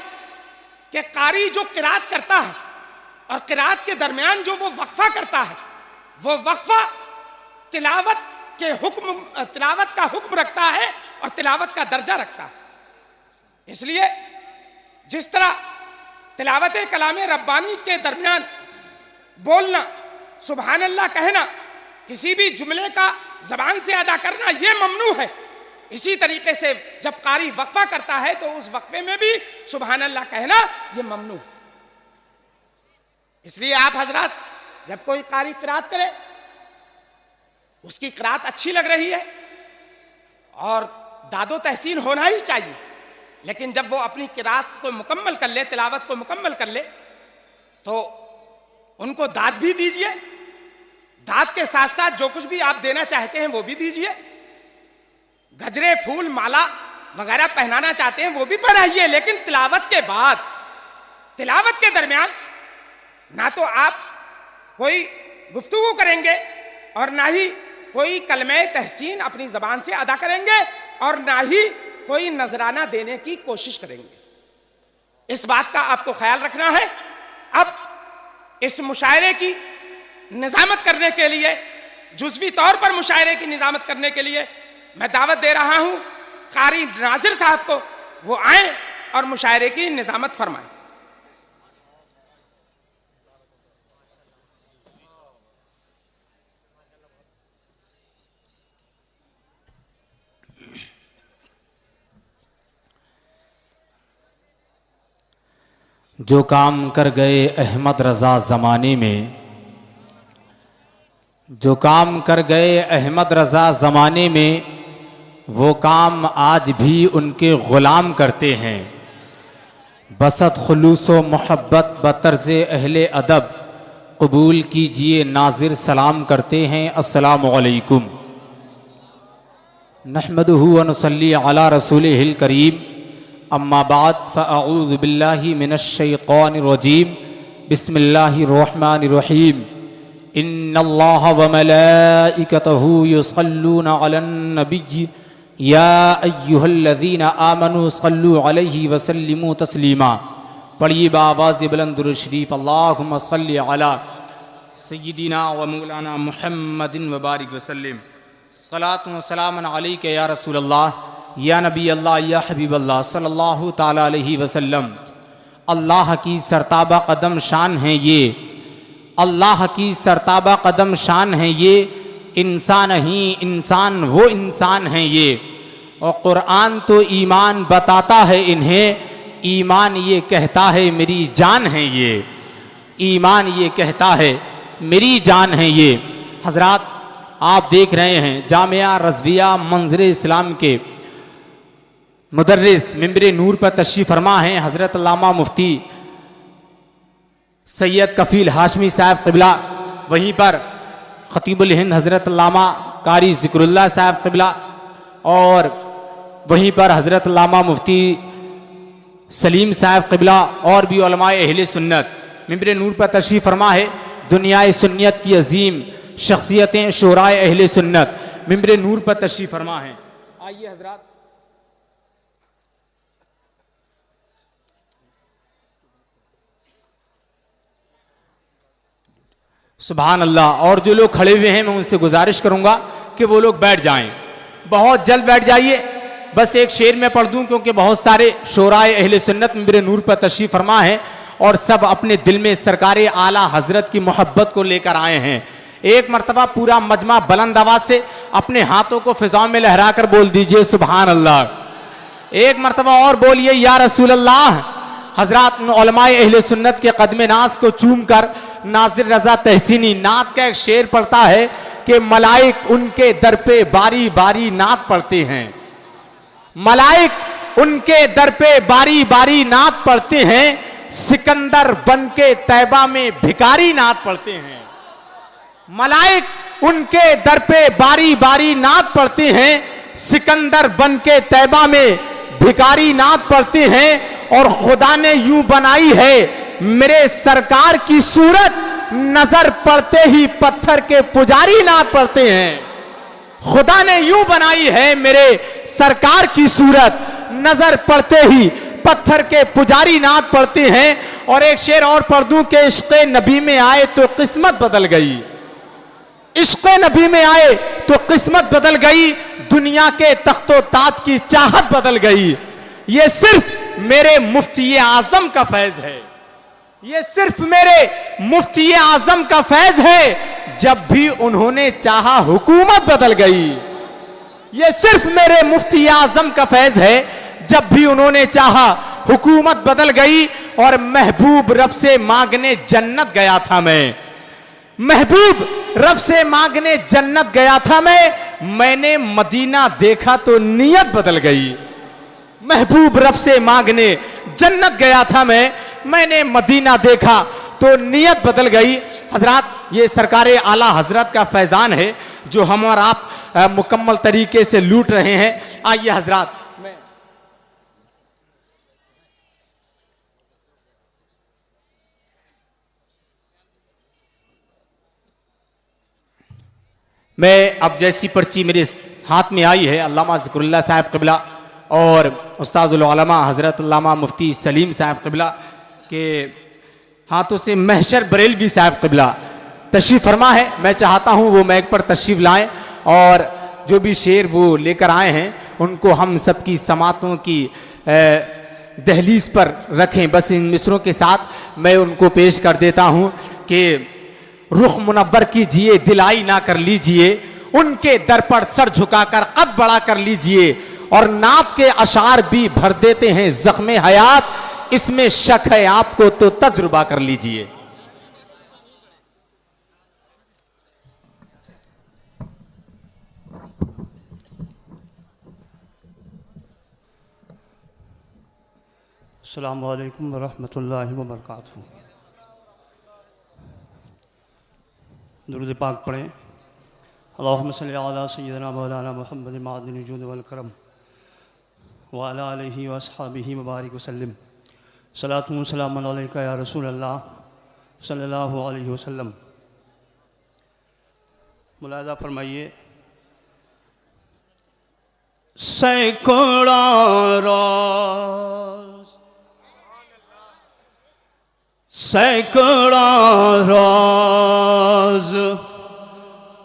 کہ قاری جو قرات کرتا ہے اور قرات کے درمیان جو وہ وقفہ کرتا ہے، وہ وقفہ تلاوت کا حکم رکھتا ہے اور تلاوت کا درجہ رکھتا ہے۔ اس لیے جس طرح تلاوت کلام ربانی کے درمیان بولنا، سبحان اللہ کہنا، کسی بھی جملے کا زبان سے ادا کرنا یہ ممنوع ہے، اسی طریقے سے جب قاری وقفہ کرتا ہے تو اس وقفے میں بھی سبحان اللہ کہنا یہ ممنوع۔ اس لیے آپ حضرات جب کوئی قاری قرات کرے، اس کی قرات اچھی لگ رہی ہے اور داد و تحسین ہونا ہی چاہیے، لیکن جب وہ اپنی قرات کو مکمل کر لے، تلاوت کو مکمل کر لے، تو ان کو داد بھی دیجئے، داد کے ساتھ ساتھ جو کچھ بھی آپ دینا چاہتے ہیں وہ بھی دیجئے، گجرے، پھول، مالا وغیرہ پہنانا چاہتے ہیں وہ بھی پہنائیے، لیکن تلاوت کے بعد، تلاوت کے درمیان نہ تو آپ کوئی گفتگو کریں گے اور نہ ہی کوئی کلمہ تحسین اپنی زبان سے ادا کریں گے اور نہ ہی کوئی نذرانہ دینے کی کوشش کریں گے۔ اس بات کا آپ کو خیال رکھنا ہے۔ اب اس مشاعرے کی نظامت کرنے کے لیے، جزوی طور پر مشاعرے کی نظامت کرنے کے لیے میں دعوت دے رہا ہوں قاری ناظر صاحب کو، وہ آئیں اور مشاعرے کی نظامت فرمائیں۔ جو کام کر گئے احمد رضا زمانے میں، جو کام کر گئے احمد رضا زمانے میں، وہ کام آج بھی ان کے غلام کرتے ہیں۔ بسط خلوص و محبت بطرز اہل ادب قبول کیجئے، ناظر سلام کرتے ہیں، السلام علیکم۔ نحمدہ و نصلی علی رسولہ الکریم، اما بعد فاعوذ باللہ من الشیطان الرجیم، بسم اللہ الرحمن الرحیم۔ ان اللہ وملائکتہ یصلون علی النبی یا ایہا الذین آمنوا صلوا علیہ وسلموا تسلیما۔ پڑھیے بآواز بلند درود شریف، اللہم صلی علی سیدنا و مولانا محمد وبارک وسلم۔ صلاۃ و سلام علیک یا رسول اللہ، یا نبی اللہ، یا حبیب اللہ صلی اللہ تعالیٰ علیہ وسلم۔ اللہ کی سرتابہ قدم شان ہیں یہ، اللہ کی سرتابہ قدم شان ہیں یہ، انسان ہی انسان وہ انسان ہیں یہ، اور قرآن تو ایمان بتاتا ہے انہیں، ایمان یہ کہتا ہے میری جان ہے یہ، ایمان یہ کہتا ہے میری جان ہے یہ۔ حضرات آپ دیکھ رہے ہیں جامعہ رضویہ منظر اسلام کے مدرس منبر نور پر تشریف فرما ہیں حضرت علامہ مفتی سید کفیل ہاشمی صاحب قبلہ، وہیں پر خطیب الہند حضرت علامہ قاری ذکر اللہ صاحب قبلہ، اور وہیں پر حضرت علامہ مفتی سلیم صاحب قبلہ اور بھی علماء اہل سنت ممبر نور پر تشریف فرما ہے۔ دنیا سنیت کی عظیم شخصیتیں شورائے اہل سنت ممبر نور پر تشریف فرما ہیں۔ آئیے حضرات۔ سبحان اللہ۔ اور جو لوگ کھڑے ہوئے ہیں میں ان سے گزارش کروں گا کہ وہ لوگ بیٹھ جائیں، بہت جلد بیٹھ جائیے۔ بس ایک شعر میں پڑھ دوں کیونکہ بہت سارے شورائے اہل سنت ممبر نور پر تشریف فرما ہیں اور سب اپنے دل میں سرکار اعلیٰ حضرت کی محبت کو لے کر آئے ہیں۔ ایک مرتبہ پورا مجمع بلند آواز سے اپنے ہاتھوں کو فضاؤں میں لہرا کر بول دیجئے سبحان اللہ۔ ایک مرتبہ اور بولیے یا رسول اللہ۔ حضرات علماء اہل سنت کے قدم ناز کو چوم کر ناظر رضا تحسینی نعت کا ایک شعر پڑھتا ہے کہ ملائک ان کے در پہ باری باری نعت پڑھتے ہیں، ملائک ان کے در پہ باری باری نعت پڑھتے ہیں، سکندر بن کے طیبہ میں بھکاری نعت پڑھتے ہیں۔ ملائک ان کے در پہ باری باری نعت پڑھتے ہیں، سکندر بن کے طیبہ میں بھکاری نعت پڑھتے ہیں، اور خدا نے یوں بنائی ہے میرے سرکار کی صورت، نظر پڑتے ہی پتھر کے پجاری نعت پڑھتے ہیں۔ خدا نے یوں بنائی ہے میرے سرکار کی صورت، نظر پڑتے ہی پتھر کے پجاری نعت پڑھتے ہیں۔ اور ایک شعر اور پڑھ دوں کہ عشق نبی میں آئے تو قسمت بدل گئی، عشق نبی میں آئے تو قسمت بدل گئی، دنیا کے تخت و تاج کی چاہت بدل گئی۔ یہ صرف میرے مفتی اعظم کا فیض ہے، یہ صرف میرے مفتی اعظم کا فیض ہے، جب بھی انہوں نے چاہا حکومت بدل گئی۔ یہ صرف میرے مفتی اعظم کا فیض ہے، جب بھی انہوں نے چاہا حکومت بدل گئی۔ اور محبوب رب سے مانگنے جنت گیا تھا محبوب رب سے مانگنے جنت گیا تھا میں نے مدینہ دیکھا تو نیت بدل گئی۔ محبوب رب سے مانگنے جنت گیا تھا میں نے مدینہ دیکھا تو نیت بدل گئی۔ حضرات یہ سرکار اعلیٰ حضرت کا فیضان ہے جو ہم اور آپ مکمل طریقے سے لوٹ رہے ہیں۔ آئیے حضرات، میں اب جیسی پرچی میرے ہاتھ میں آئی ہے علامہ ذکر اللہ صاحب قبلہ اور استاذ العلماء حضرت علامہ مفتی سلیم صاحب قبلہ کے ہاتھوں سے محشر بریلوی صاحب قبلہ تشریف فرما ہے، میں چاہتا ہوں وہ میک پر تشریف لائیں اور جو بھی شعر وہ لے کر آئے ہیں ان کو ہم سب کی سماعتوں کی دہلیز پر رکھیں۔ بس ان مصروں کے ساتھ میں ان کو پیش کر دیتا ہوں کہ رخ منور کیجئے دلائی نہ کر لیجئے، ان کے در پر سر جھکا کر قد بڑا کر لیجئے، اور نعت کے اشعار بھی بھر دیتے ہیں زخم حیات، اس میں شک ہے آپ کو تو تجربہ کر لیجئے۔ السلام علیکم ورحمۃ اللہ وبرکاتہ۔ درود پاک پڑھیں۔ اللہم صلی علی سیدنا مولانا محمد معدن الجود والکرم وعلی آلہ واصحابہ مبارک وسلم۔ صلاۃ و سلام علیکہ یا رسول اللہ صلی اللہ علیہ وسلم۔ ملاحظہ فرمائیے، سینکڑوں روز سینکڑوں روز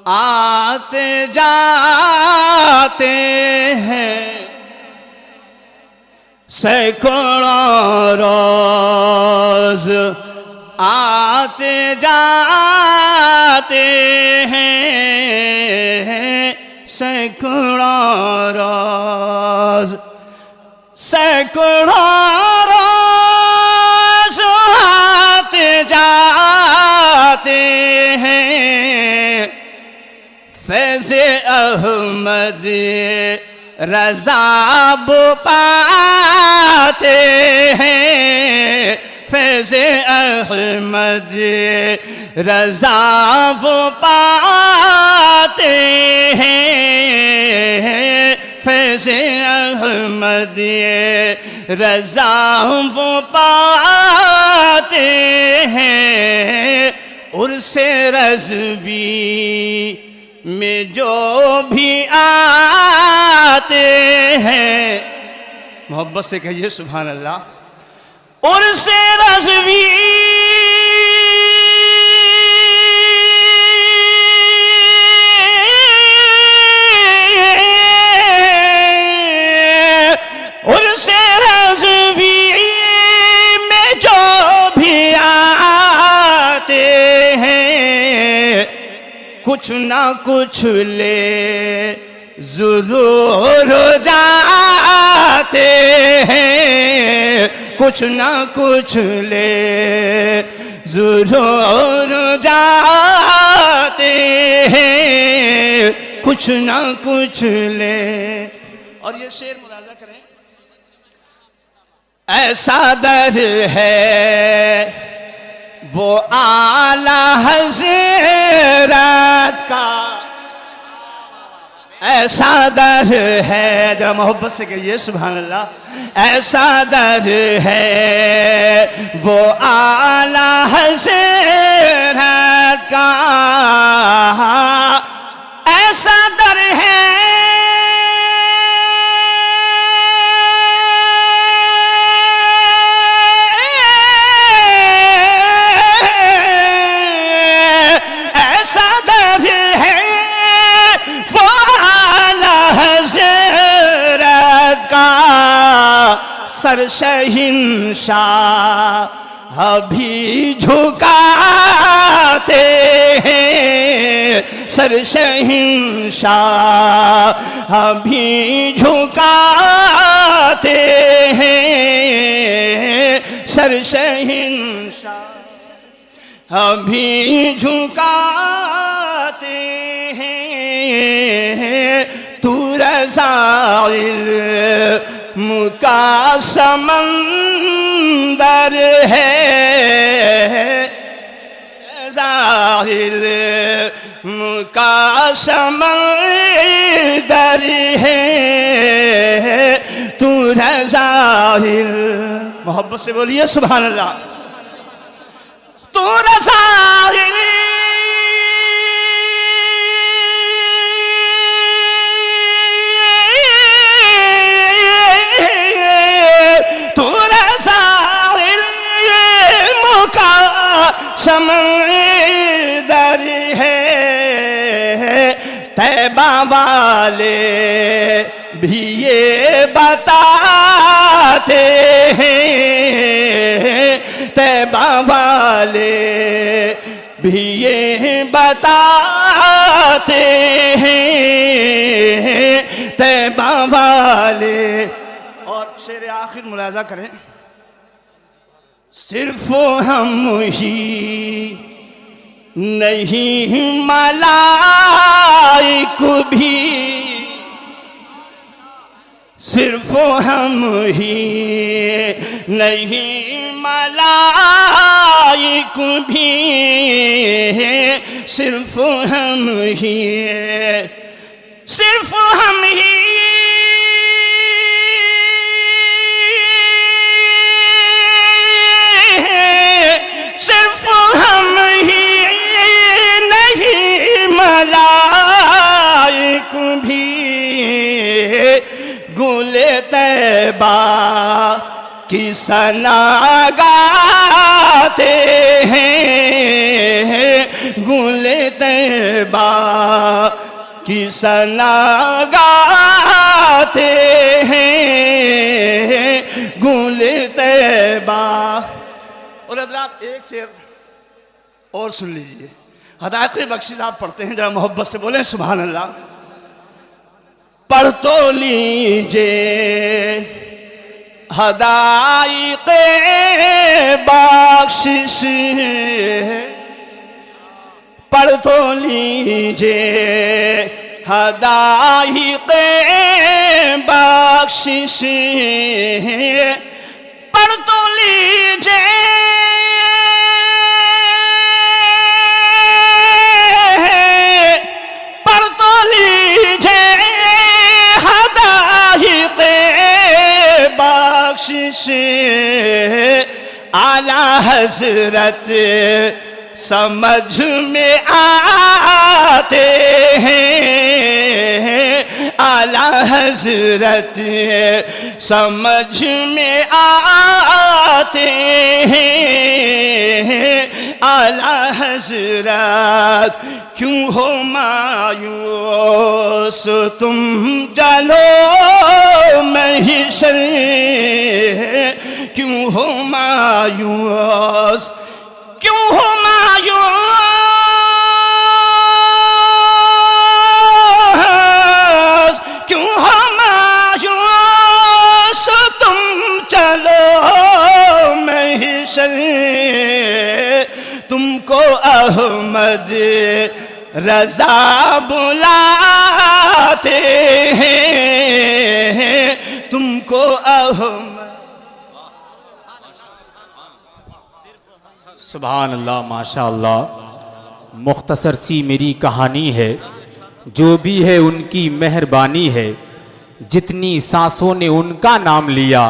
آتے جاتے ہیں، سینکڑوں روز آتے جاتے ہیں، سینکڑوں روز سینکڑوں روز آتے جاتے ہیں، فیض احمد رضا پاتے ہیں، فیض احمد رضا وہ پاتے ہیں فیض احمد رضا وہ پاتے ہیں عرس رضوی میں جو بھی آتے ہیں محبت سے کہیے سبحان اللہ عرس رضوی عرس رضوی میں جو بھی آتے ہیں کچھ نہ کچھ لے ضرور جاتے ہیں کچھ نہ کچھ لے ضرور جاتے ہیں کچھ نہ کچھ لے اور یہ شعر ملاحظہ کریں ایسا در ہے وہ اعلیٰ حضرت کا ایسا در ہے ذرا محبت سے کہیے سبحان اللہ ایسا در ہے وہ اعلیٰ حضرت کا ایسا در ہے سر شہنشاہ ابھی جھکاتے ہیں سر شہنشاہ ابھی جھکاتے ہیں سر شہنشاہ ابھی جھکاتے ہیں تو رضا علم کا سمندر ہے ظاہر کا سمندر ہے تو ظاہر محبت سے بولیے سبحان اللہ تو ظاہر سمندر ہے طیبہ والے بھی یہ بتاتے ہیں طیبہ والے بھی یہ بتاتے ہیں طیبہ والے اور شعر آخر ملاحظہ کریں صرف ہم ہی نہیں ملائک بھی صرف ہم ہی نہیں ملائک بھی صرف ہم ہی صرف ہم ہی گل طیبہ کی ثنا گاتے ہیں گل طیبہ کی ثنا گاتے ہیں گل طیبہ اور حضرات ایک شعر اور سن لیجئے ہدایت بخشید آپ پڑھتے ہیں ذرا محبت سے بولیں سبحان اللہ پڑھ تو لیجئے ہدایت بخشش پڑھ تو لیجئے ہدایت بخشش پڑھ تو لیجئے بخشش اعلی حضرت سمجھ میں آتے ہیں، اعلی حضرت سمجھ میں آتے ہیں، اعلی حضرت کیوں ہو مایوس تم جلو محشر، کیوں ہو مایوس، کیوں ہو مایوس، کیوں ہو مایوس تم چلو محشر، تم کو احمد رضا بلاتے ہیں، تم کو احمد۔ سبحان اللہ، ماشاء اللہ۔ مختصر سی میری کہانی ہے، جو بھی ہے ان کی مہربانی ہے، جتنی سانسوں نے ان کا نام لیا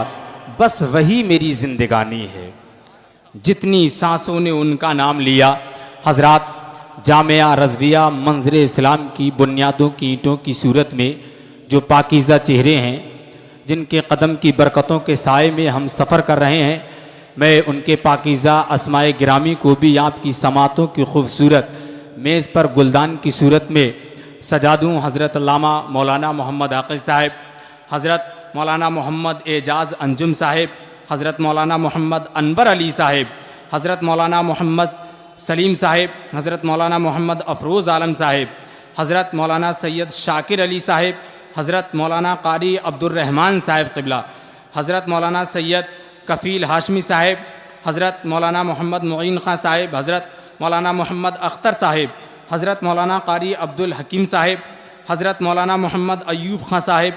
بس وہی میری زندگانی ہے، جتنی سانسوں نے ان کا نام لیا۔ حضرات، جامعہ رضویہ منظر اسلام کی بنیادوں کی اینٹوں کی صورت میں جو پاکیزہ چہرے ہیں، جن کے قدم کی برکتوں کے سائے میں ہم سفر کر رہے ہیں، میں ان کے پاکیزہ اسماء گرامی کو بھی آپ کی سماعتوں کی خوبصورت میز پر گلدان کی صورت میں سجا دوں۔ حضرت علامہ مولانا محمد عاقل صاحب، حضرت مولانا محمد اعجاز انجم صاحب، حضرت مولانا محمد انور علی صاحب، حضرت مولانا محمد سلیم صاحب، حضرت مولانا محمد افروز عالم صاحب، حضرت مولانا سید شاکر علی صاحب، حضرت مولانا قاری عبد الرحمن صاحب قبلہ، حضرت مولانا سید کفیل ہاشمی صاحب، حضرت مولانا محمد معین خان صاحب، حضرت مولانا محمد اختر صاحب، حضرت مولانا قاری عبد الحکیم صاحب، حضرت مولانا محمد ایوب خان صاحب،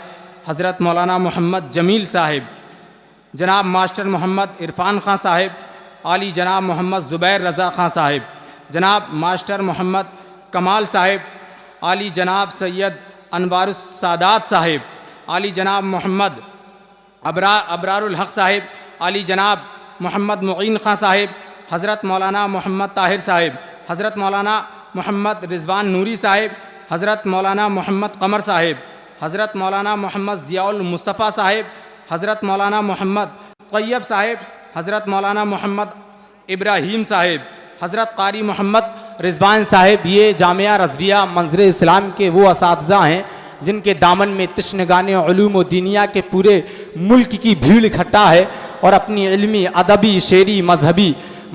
حضرت مولانا محمد جمیل صاحب، جناب ماسٹر محمد عرفان خان صاحب، عالی جناب محمد زبیر رضا خان صاحب، جناب ماسٹر محمد کمال صاحب، عالی جناب سید انوار السادات صاحب، عالی جناب محمد ابرار الحق صاحب، عالی جناب محمد معین خان صاحب، حضرت مولانا محمد طاہر صاحب، حضرت مولانا محمد رضوان نوری صاحب، حضرت مولانا محمد قمر صاحب، حضرت مولانا محمد ضیاء المصطفیٰ صاحب، حضرت مولانا محمد طیب صاحب، حضرت مولانا محمد ابراہیم صاحب، حضرت قاری محمد رضوان صاحب۔ یہ جامعہ رضویہ منظر اسلام کے وہ اساتذہ ہیں جن کے دامن میں تشنگان علوم و دینیا کے پورے ملک کی بھیڑ اکھٹا ہے، اور اپنی علمی، ادبی، شعری، مذہبی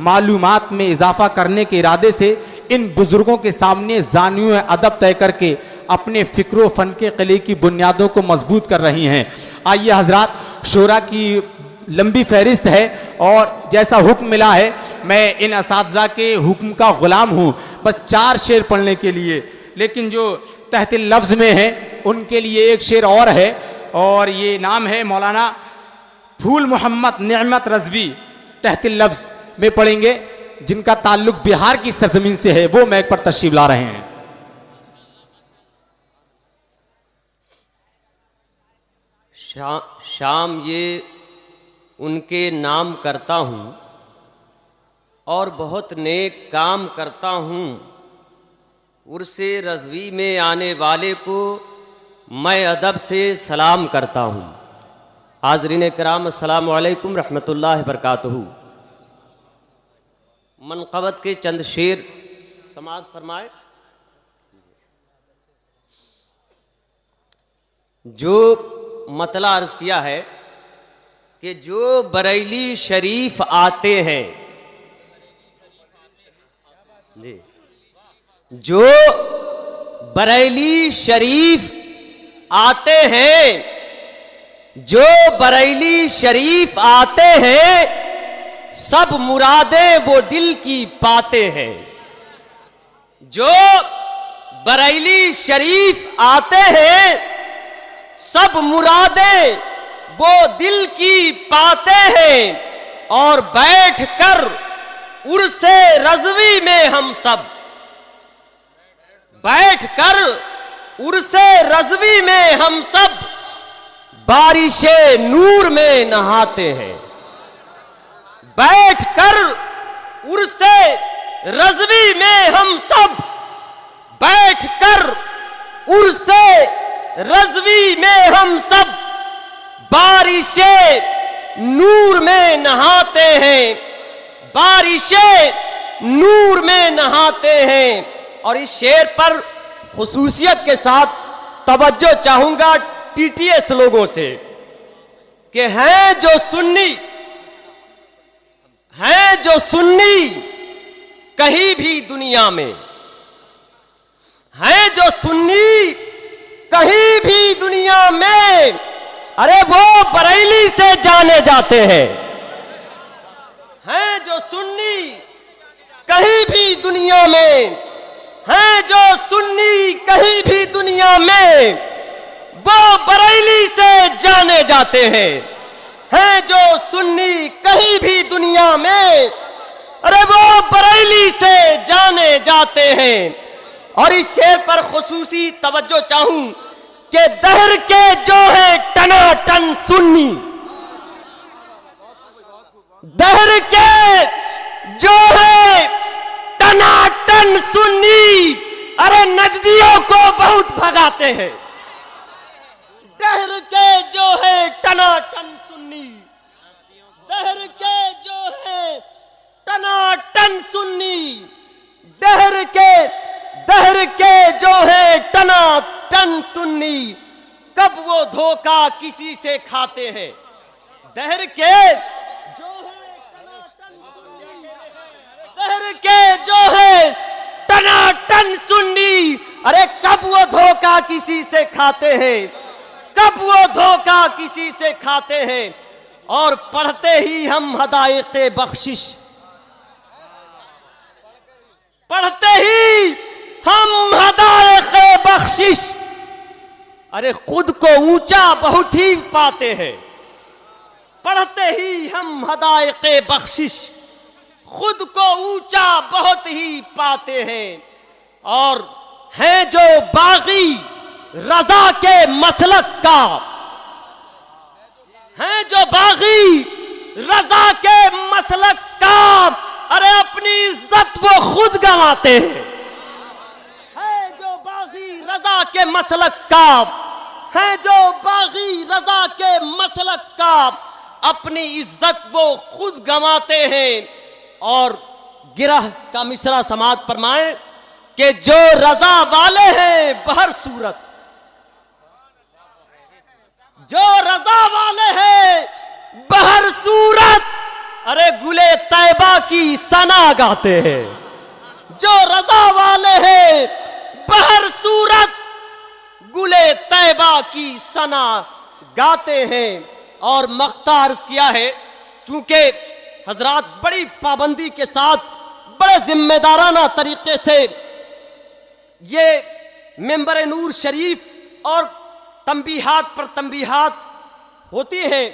معلومات میں اضافہ کرنے کے ارادے سے ان بزرگوں کے سامنے زانیوں ادب طے کر کے اپنے فکر و فن کے قلعے کی بنیادوں کو مضبوط کر رہی ہیں۔ آئیے حضرات، شورا کی لمبی فہرست ہے اور جیسا حکم ملا ہے میں ان اساتذہ کے حکم کا غلام ہوں، بس 4 شعر پڑھنے کے لیے، لیکن جو تحت اللفظ میں ہیں ان کے لیے ایک شعر اور ہے، اور یہ نام ہے مولانا پھول محمد نعمت رضوی، تحت اللفظ میں پڑھیں گے، جن کا تعلق بہار کی سرزمین سے ہے، وہ میک پر تشریف لا رہے ہیں۔ شام یہ ان کے نام کرتا ہوں اور بہت نیک کام کرتا ہوں، عرس رضوی میں آنے والے کو میں ادب سے سلام کرتا ہوں۔ حاضرین کرام، السلام علیکم رحمۃ اللہ وبرکاتہ۔ منقبت کے چند شعر سماعت فرمائے۔ جو مطلع عرض کیا ہے کہ جو بریلی شریف آتے ہیں، جی جو بریلی شریف آتے ہیں، جو بریلی شریف آتے ہیں، سب مرادیں وہ دل کی پاتے ہیں۔ جو بریلی شریف آتے ہیں، سب مرادیں وہ دل کی پاتے ہیں، اور بیٹھ کر عرس رضوی میں ہم سب، بیٹھ کر عرس رضوی میں ہم سب بارش نور میں نہاتے ہیں، بیٹھ کر عرس رضوی میں ہم سب، بیٹھ کر عرس رضوی میں ہم سب بارش نور میں نہاتے ہیں، بارش نور میں نہاتے ہیں۔ اور اس شعر پر خصوصیت کے ساتھ توجہ چاہوں گا ٹی ٹی ایس لوگوں سے کہ ہیں جو سنی کہیں بھی دنیا میں، ہیں جو سنی کہیں بھی دنیا میں، ارے وہ بریلی سے جانے جاتے ہیں جو سنی کہیں بھی دنیا میں، ہیں جو سنی کہیں بھی دنیا میں، وہ بریلی سے جانے جاتے ہیں جو سنی کہیں بھی دنیا میں، ارے وہ بریلی سے جانے جاتے ہیں۔ اور اس شعر پر خصوصی توجہ چاہوں کہ دہر کے جو ہے ٹناٹن سنی، دہر کے جو ہے ٹناٹن سنی، ارے نجدیوں کو بہت بھگاتے ہیں۔ دہر کے جو ہے ٹناٹن سنی، دہر کے جو ہے ٹناٹن سنی، دہر کے جو ہے ٹناٹن سنی، کب وہ دھوکہ کسی سے کھاتے ہیں۔ دہر کے جو ہے ٹناٹن سنی، دہر کے جو ہے ٹناٹن سنی، ارے کب وہ دھوکہ کسی سے کھاتے ہیں، کب وہ دھوکہ کسی سے کھاتے ہیں۔ اور پڑھتے ہی ہم حدائق بخشش، پڑھتے ہی ہم حدائق بخشش، ارے خود کو اونچا بہت ہی پاتے ہیں۔ پڑھتے ہی ہم حدائق بخشش، خود کو اونچا بہت ہی پاتے ہیں۔ اور ہیں جو باغی رضا کے مسلک کا، ہیں جو باغی رضا کے مسلک کا، ارے اپنی عزت وہ خود گنواتے ہیں۔ ہیں جو باغی رضا کے مسلک کا، ہیں جو باغی رضا کے مسلک کا، اپنی عزت وہ خود گنواتے ہیں۔ اور گرہ کا مصرع سماعت فرمائیں کہ جو رضا والے ہیں بہر صورت، جو رضا والے ہیں بہر صورت، ارے گلے طیبہ کی ثنا گاتے ہیں۔ جو رضا والے ہیں بہر صورت، گلے طیبہ کی ثنا گاتے ہیں۔ اور مقطع عرض کیا ہے، چونکہ حضرات بڑی پابندی کے ساتھ بڑے ذمہ دارانہ طریقے سے یہ ممبر نور شریف اور تنبیہات پر تنبیہات ہوتی ہیں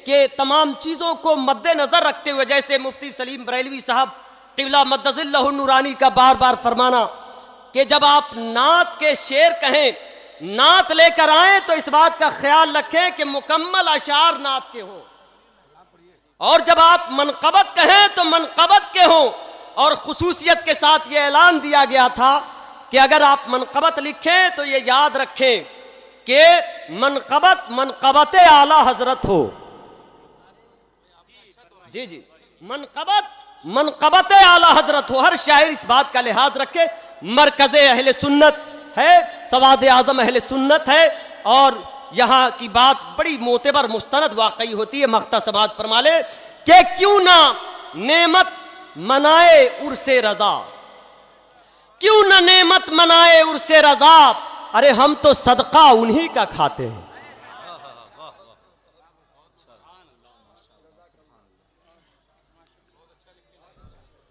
کہ تمام چیزوں کو مد نظر رکھتے ہوئے، جیسے مفتی سلیم بریلوی صاحب قبلہ مد ظلہ النورانی کا بار بار فرمانا کہ جب آپ نعت کے شعر کہیں، نعت لے کر آئیں تو اس بات کا خیال رکھیں کہ مکمل اشعار نعت کے ہوں، اور جب آپ منقبت کہیں تو منقبت کے ہوں۔ اور خصوصیت کے ساتھ یہ اعلان دیا گیا تھا کہ اگر آپ منقبت لکھیں تو یہ یاد رکھیں کہ منقبت اعلی حضرت ہو۔ جی منقبت اعلی حضرت ہو۔ ہر شاعر اس بات کا لحاظ رکھے، مرکز اہل سنت ہے، سواد اعظم اہل سنت ہے، اور یہاں کی بات بڑی معتبر مستند واقعی ہوتی ہے۔ مقطع سماعت فرما لے کہ کیوں نہ نعمت منائے عرس رضا، کیوں نہ نعمت منائے عرس رضا، ارے ہم تو صدقہ انہی کا کھاتے ہیں۔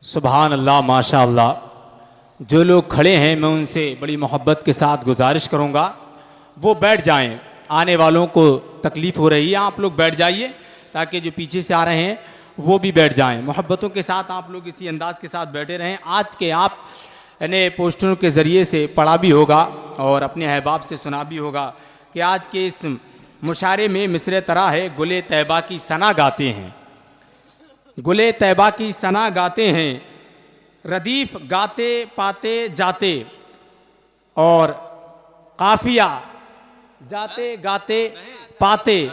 سبحان اللہ، ماشاء اللہ۔ جو لوگ کھڑے ہیں میں ان سے بڑی محبت کے ساتھ گزارش کروں گا وہ بیٹھ جائیں، آنے والوں کو تکلیف ہو رہی ہے، آپ لوگ بیٹھ جائیے تاکہ جو پیچھے سے آ رہے ہیں وہ بھی بیٹھ جائیں۔ محبتوں کے ساتھ آپ لوگ اسی انداز کے ساتھ بیٹھے رہیں۔ آج کے آپ نے پوسٹروں کے ذریعے سے پڑھا بھی ہوگا اور اپنے احباب سے سنا بھی ہوگا کہ آج کے اس مشاعرے میں مصرع طرح ہے، گلے طیبہ کی ثنا گاتے ہیں، گلے طیبہ کی ثنا گاتے ہیں، ردیف گاتے پاتے جاتے، اور قافیہ جاتے گاتے پاتے،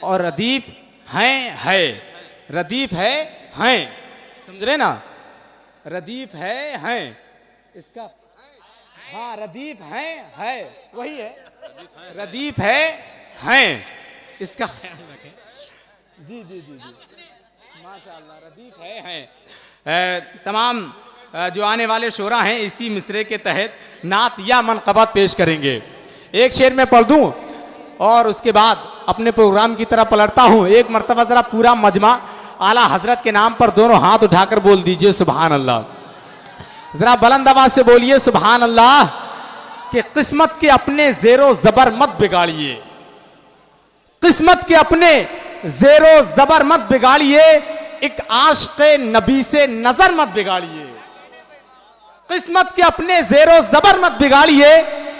اور ردیف ہے، ردیف ہیں، سمجھ رہے نا، ردیف ہیں، اس کا ہاں ردیف ہے وہی ہے، ردیف ہیں، اس کا خیال رکھیں، جی ماشاءاللہ، ردیف ہیں۔ تمام جو آنے والے شعراء ہیں اسی مصرعے کے تحت نعت یا منقبت پیش کریں گے۔ ایک شعر میں پڑھ دوں اور اس کے بعد اپنے پروگرام کی طرف پلٹتا ہوں۔ ایک مرتبہ ذرا پورا مجمع اعلیٰ حضرت کے نام پر دونوں ہاتھ اٹھا کر بول دیجئے سبحان اللہ، ذرا بلند آواز سے بولیے سبحان اللہ۔ کہ قسمت کے اپنے زیر و زبر مت بگاڑیے، قسمت کے اپنے زیر و زبر مت بگاڑیے، ایک عاشق نبی سے نظر مت بگاڑیے، قسمت کے اپنے زیر و زبر مت بگاڑیے،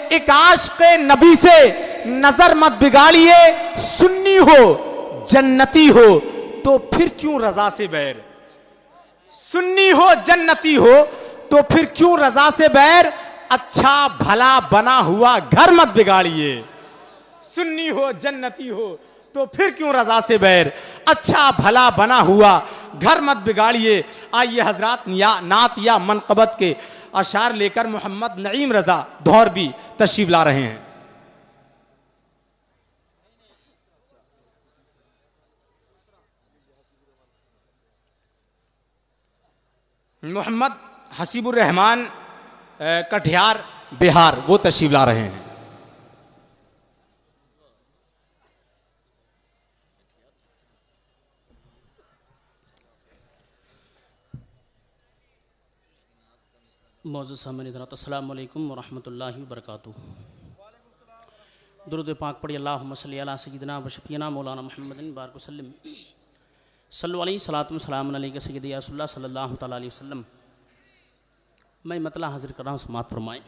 ایک عاشق نبی سے نظر مت بگاڑیے، سنی ہو جنتی ہو تو پھر کیوں رضا سے بیر، سنی ہو جنتی ہو تو پھر کیوں رضا سے بیر، اچھا بھلا بنا ہوا گھر مت بگاڑیے، سنی ہو جنتی ہو تو پھر کیوں رضا سے بیر، اچھا بھلا بنا ہوا گھر مت بگاڑیے۔ آئیے حضرات نعت یا منقبت کے اشعار لے کر محمد نعیم رضا دھوربی تشریف لا رہے ہیں۔ محمد حسیب الرحمان کٹھیار بہار وہ تشریف لا رہے ہیں۔ معزز سامعین حضرات السلام علیکم ورحمۃ اللہ وبرکاتہ۔ درود پاک پڑھی اللہم صلی علی سیدنا و شفیعنا مولانا محمد بارک وسلم، صلو علیہ صلاۃ و سلام علیہ سیدی رسول اللہ صلی اللہ تعالیٰ علیہ وسلم۔ میں مطلع حاضر کر رہا ہوں، سماعت فرمائیں۔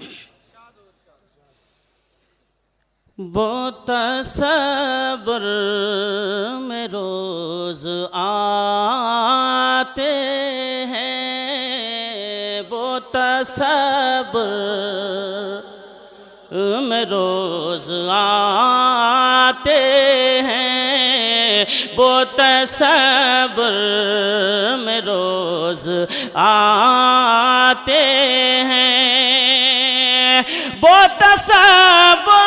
وہ تصور میں روز آتے ہیں، وہ تصور میں روز آتے ہیں، وہ تصور میں روز آتے ہیں، وہ تصور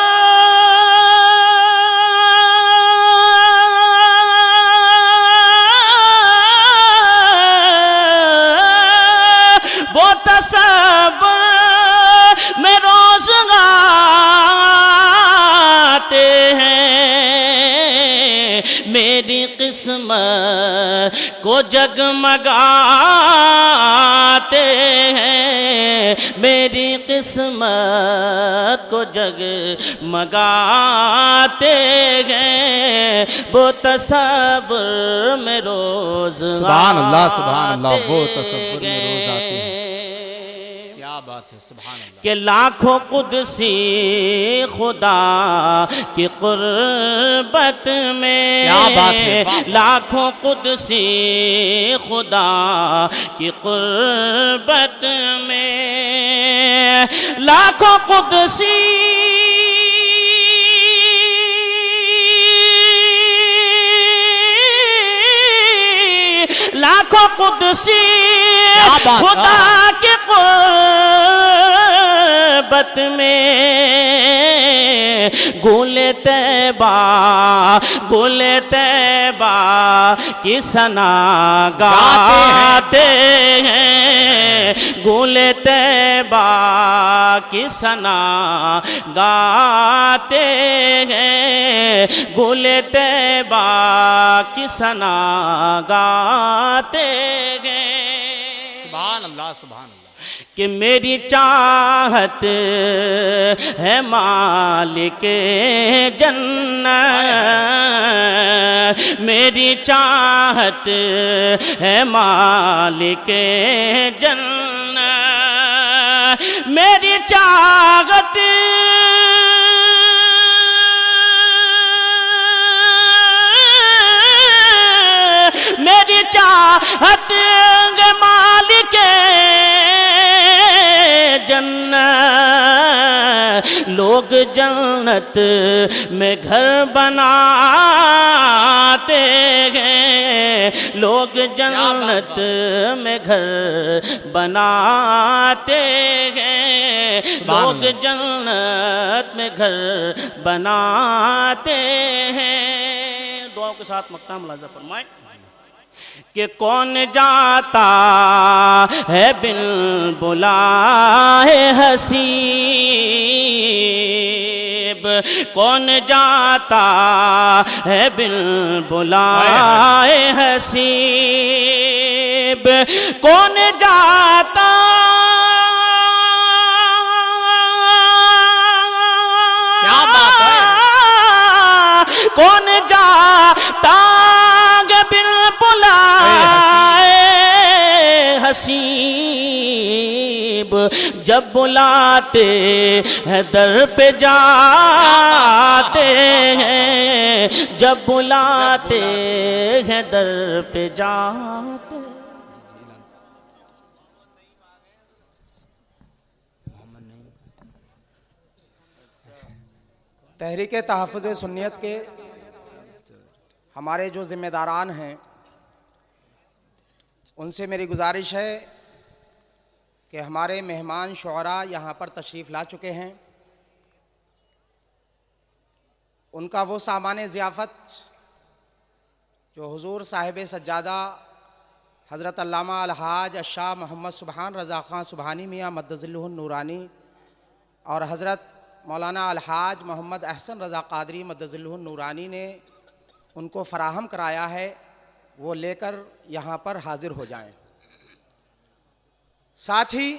میں روز آتے ہیں، میری قسمت کو جگمگاتے ہیں، میری قسمت کو جگمگاتے ہیں، وہ تصور میں روز سبحان اللہ سبحان اللہ، وہ تصور میں روز آتے ہیں، کیا بات ہے سبحان اللہ۔ کہ لاکھوں قدسی خدا کی قربت میں، کیا بات ہے، لاکھوں قدسی خدا کی قربت میں، لاکھوں قدسی لاکھوں قدسی خدا کی قربت میں، گل طیبہ گل طیبہ کی ثنا گاتے ہیں، گل طیبہ کی ثنا گاتے ہیں، گل طیبہ کی ثنا گاتے ہیں۔ سبحان اللہ سبحان اللہ۔ کہ میری چاہت ہے مالک جنت، میری چاہت ہے مالک جنت، میری چاہت چاہت مالک جنت لوگ جنت میں گھر بناتے ہیں لوگ جنت میں گھر بناتے ہیں لوگ جنت میں گھر بناتے ہیں دعاؤں کے ساتھ مقام ملاحظہ فرمائیں کہ کون جاتا ہے بن بلائے حسیب کون جاتا ہے بن بلائے حسیب کون جاتا کون جاتا بن بلائے حسیب جب بلاتے ہیں در پہ جاتے ہیں جب بلاتے ہیں در پہ جاتے تحریک تحفظ سنیت کے ہمارے جو ذمہ داران ہیں ان سے میری گزارش ہے کہ ہمارے مہمان شعراء یہاں پر تشریف لا چکے ہیں ان کا وہ سامان ضیافت جو حضور صاحب سجادہ حضرت علامہ الحاج الشاہ محمد سبحان رضا خان سبحانی میاں مدظلہ النورانی اور حضرت مولانا الحاج محمد احسن رضا قادری مدظلہ النورانی نے ان کو فراہم کرایا ہے وہ لے کر یہاں پر حاضر ہو جائیں. ساتھ ہی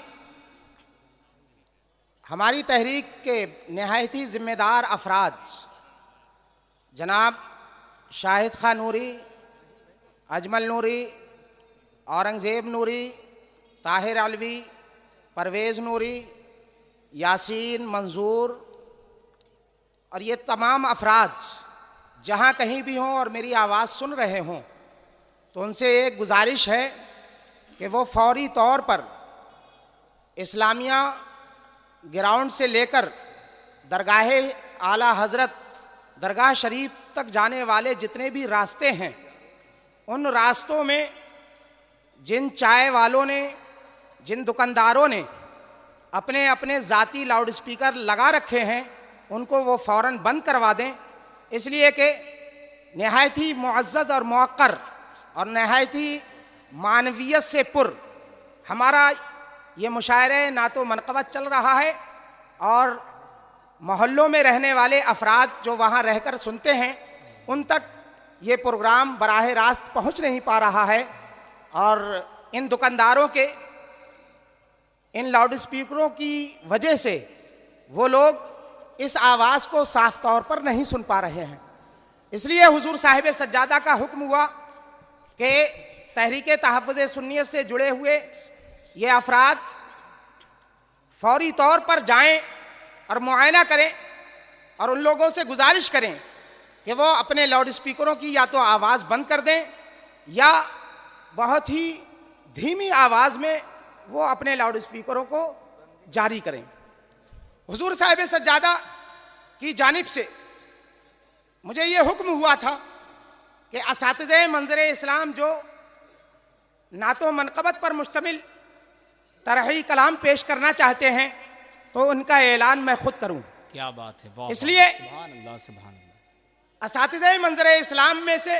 ہماری تحریک کے نہایت ہی ذمہ دار افراد جناب شاہد خان نوری، اجمل نوری، اورنگزیب نوری، طاہر علوی، پرویز نوری، یاسین منظور اور یہ تمام افراد جہاں کہیں بھی ہوں اور میری آواز سن رہے ہوں تو ان سے ایک گزارش ہے کہ وہ فوری طور پر اسلامیہ گراؤنڈ سے لے کر درگاہ اعلیٰ حضرت درگاہ شریف تک جانے والے جتنے بھی راستے ہیں ان راستوں میں جن چائے والوں نے، جن دکانداروں نے اپنے اپنے ذاتی لاؤڈ سپیکر لگا رکھے ہیں ان کو وہ فوراً بند کروا دیں، اس لیے کہ نہایت ہی معزز اور موقر اور نہایت ہی معنویت سے پر ہمارا یہ مشاعرہ نعت و منقبت چل رہا ہے اور محلوں میں رہنے والے افراد جو وہاں رہ کر سنتے ہیں ان تک یہ پروگرام براہ راست پہنچ نہیں پا رہا ہے اور ان دکانداروں کے ان لاؤڈ سپیکروں کی وجہ سے وہ لوگ اس آواز کو صاف طور پر نہیں سن پا رہے ہیں. اس لیے حضور صاحب سجادہ کا حکم ہوا کہ تحریک تحفظ سنیت سے جڑے ہوئے یہ افراد فوری طور پر جائیں اور معائنہ کریں اور ان لوگوں سے گزارش کریں کہ وہ اپنے لاؤڈ سپیکروں کی یا تو آواز بند کر دیں یا بہت ہی دھیمی آواز میں وہ اپنے لاؤڈ سپیکروں کو جاری کریں. حضور صاحب سجادہ کی جانب سے مجھے یہ حکم ہوا تھا کہ اساتذہ منظر اسلام جو نعت و منقبت پر مشتمل طرحی کلام پیش کرنا چاہتے ہیں تو ان کا اعلان میں خود کروں. کیا بات ہے، اس لیے سبحان اللہ سبحان اللہ. اساتذہ منظر اسلام میں سے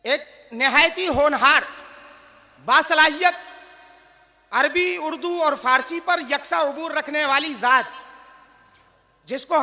ایک نہایت ہی ہونہار باصلاحیت عربی، اردو اور فارسی پر یکساں عبور رکھنے والی ذات جس کو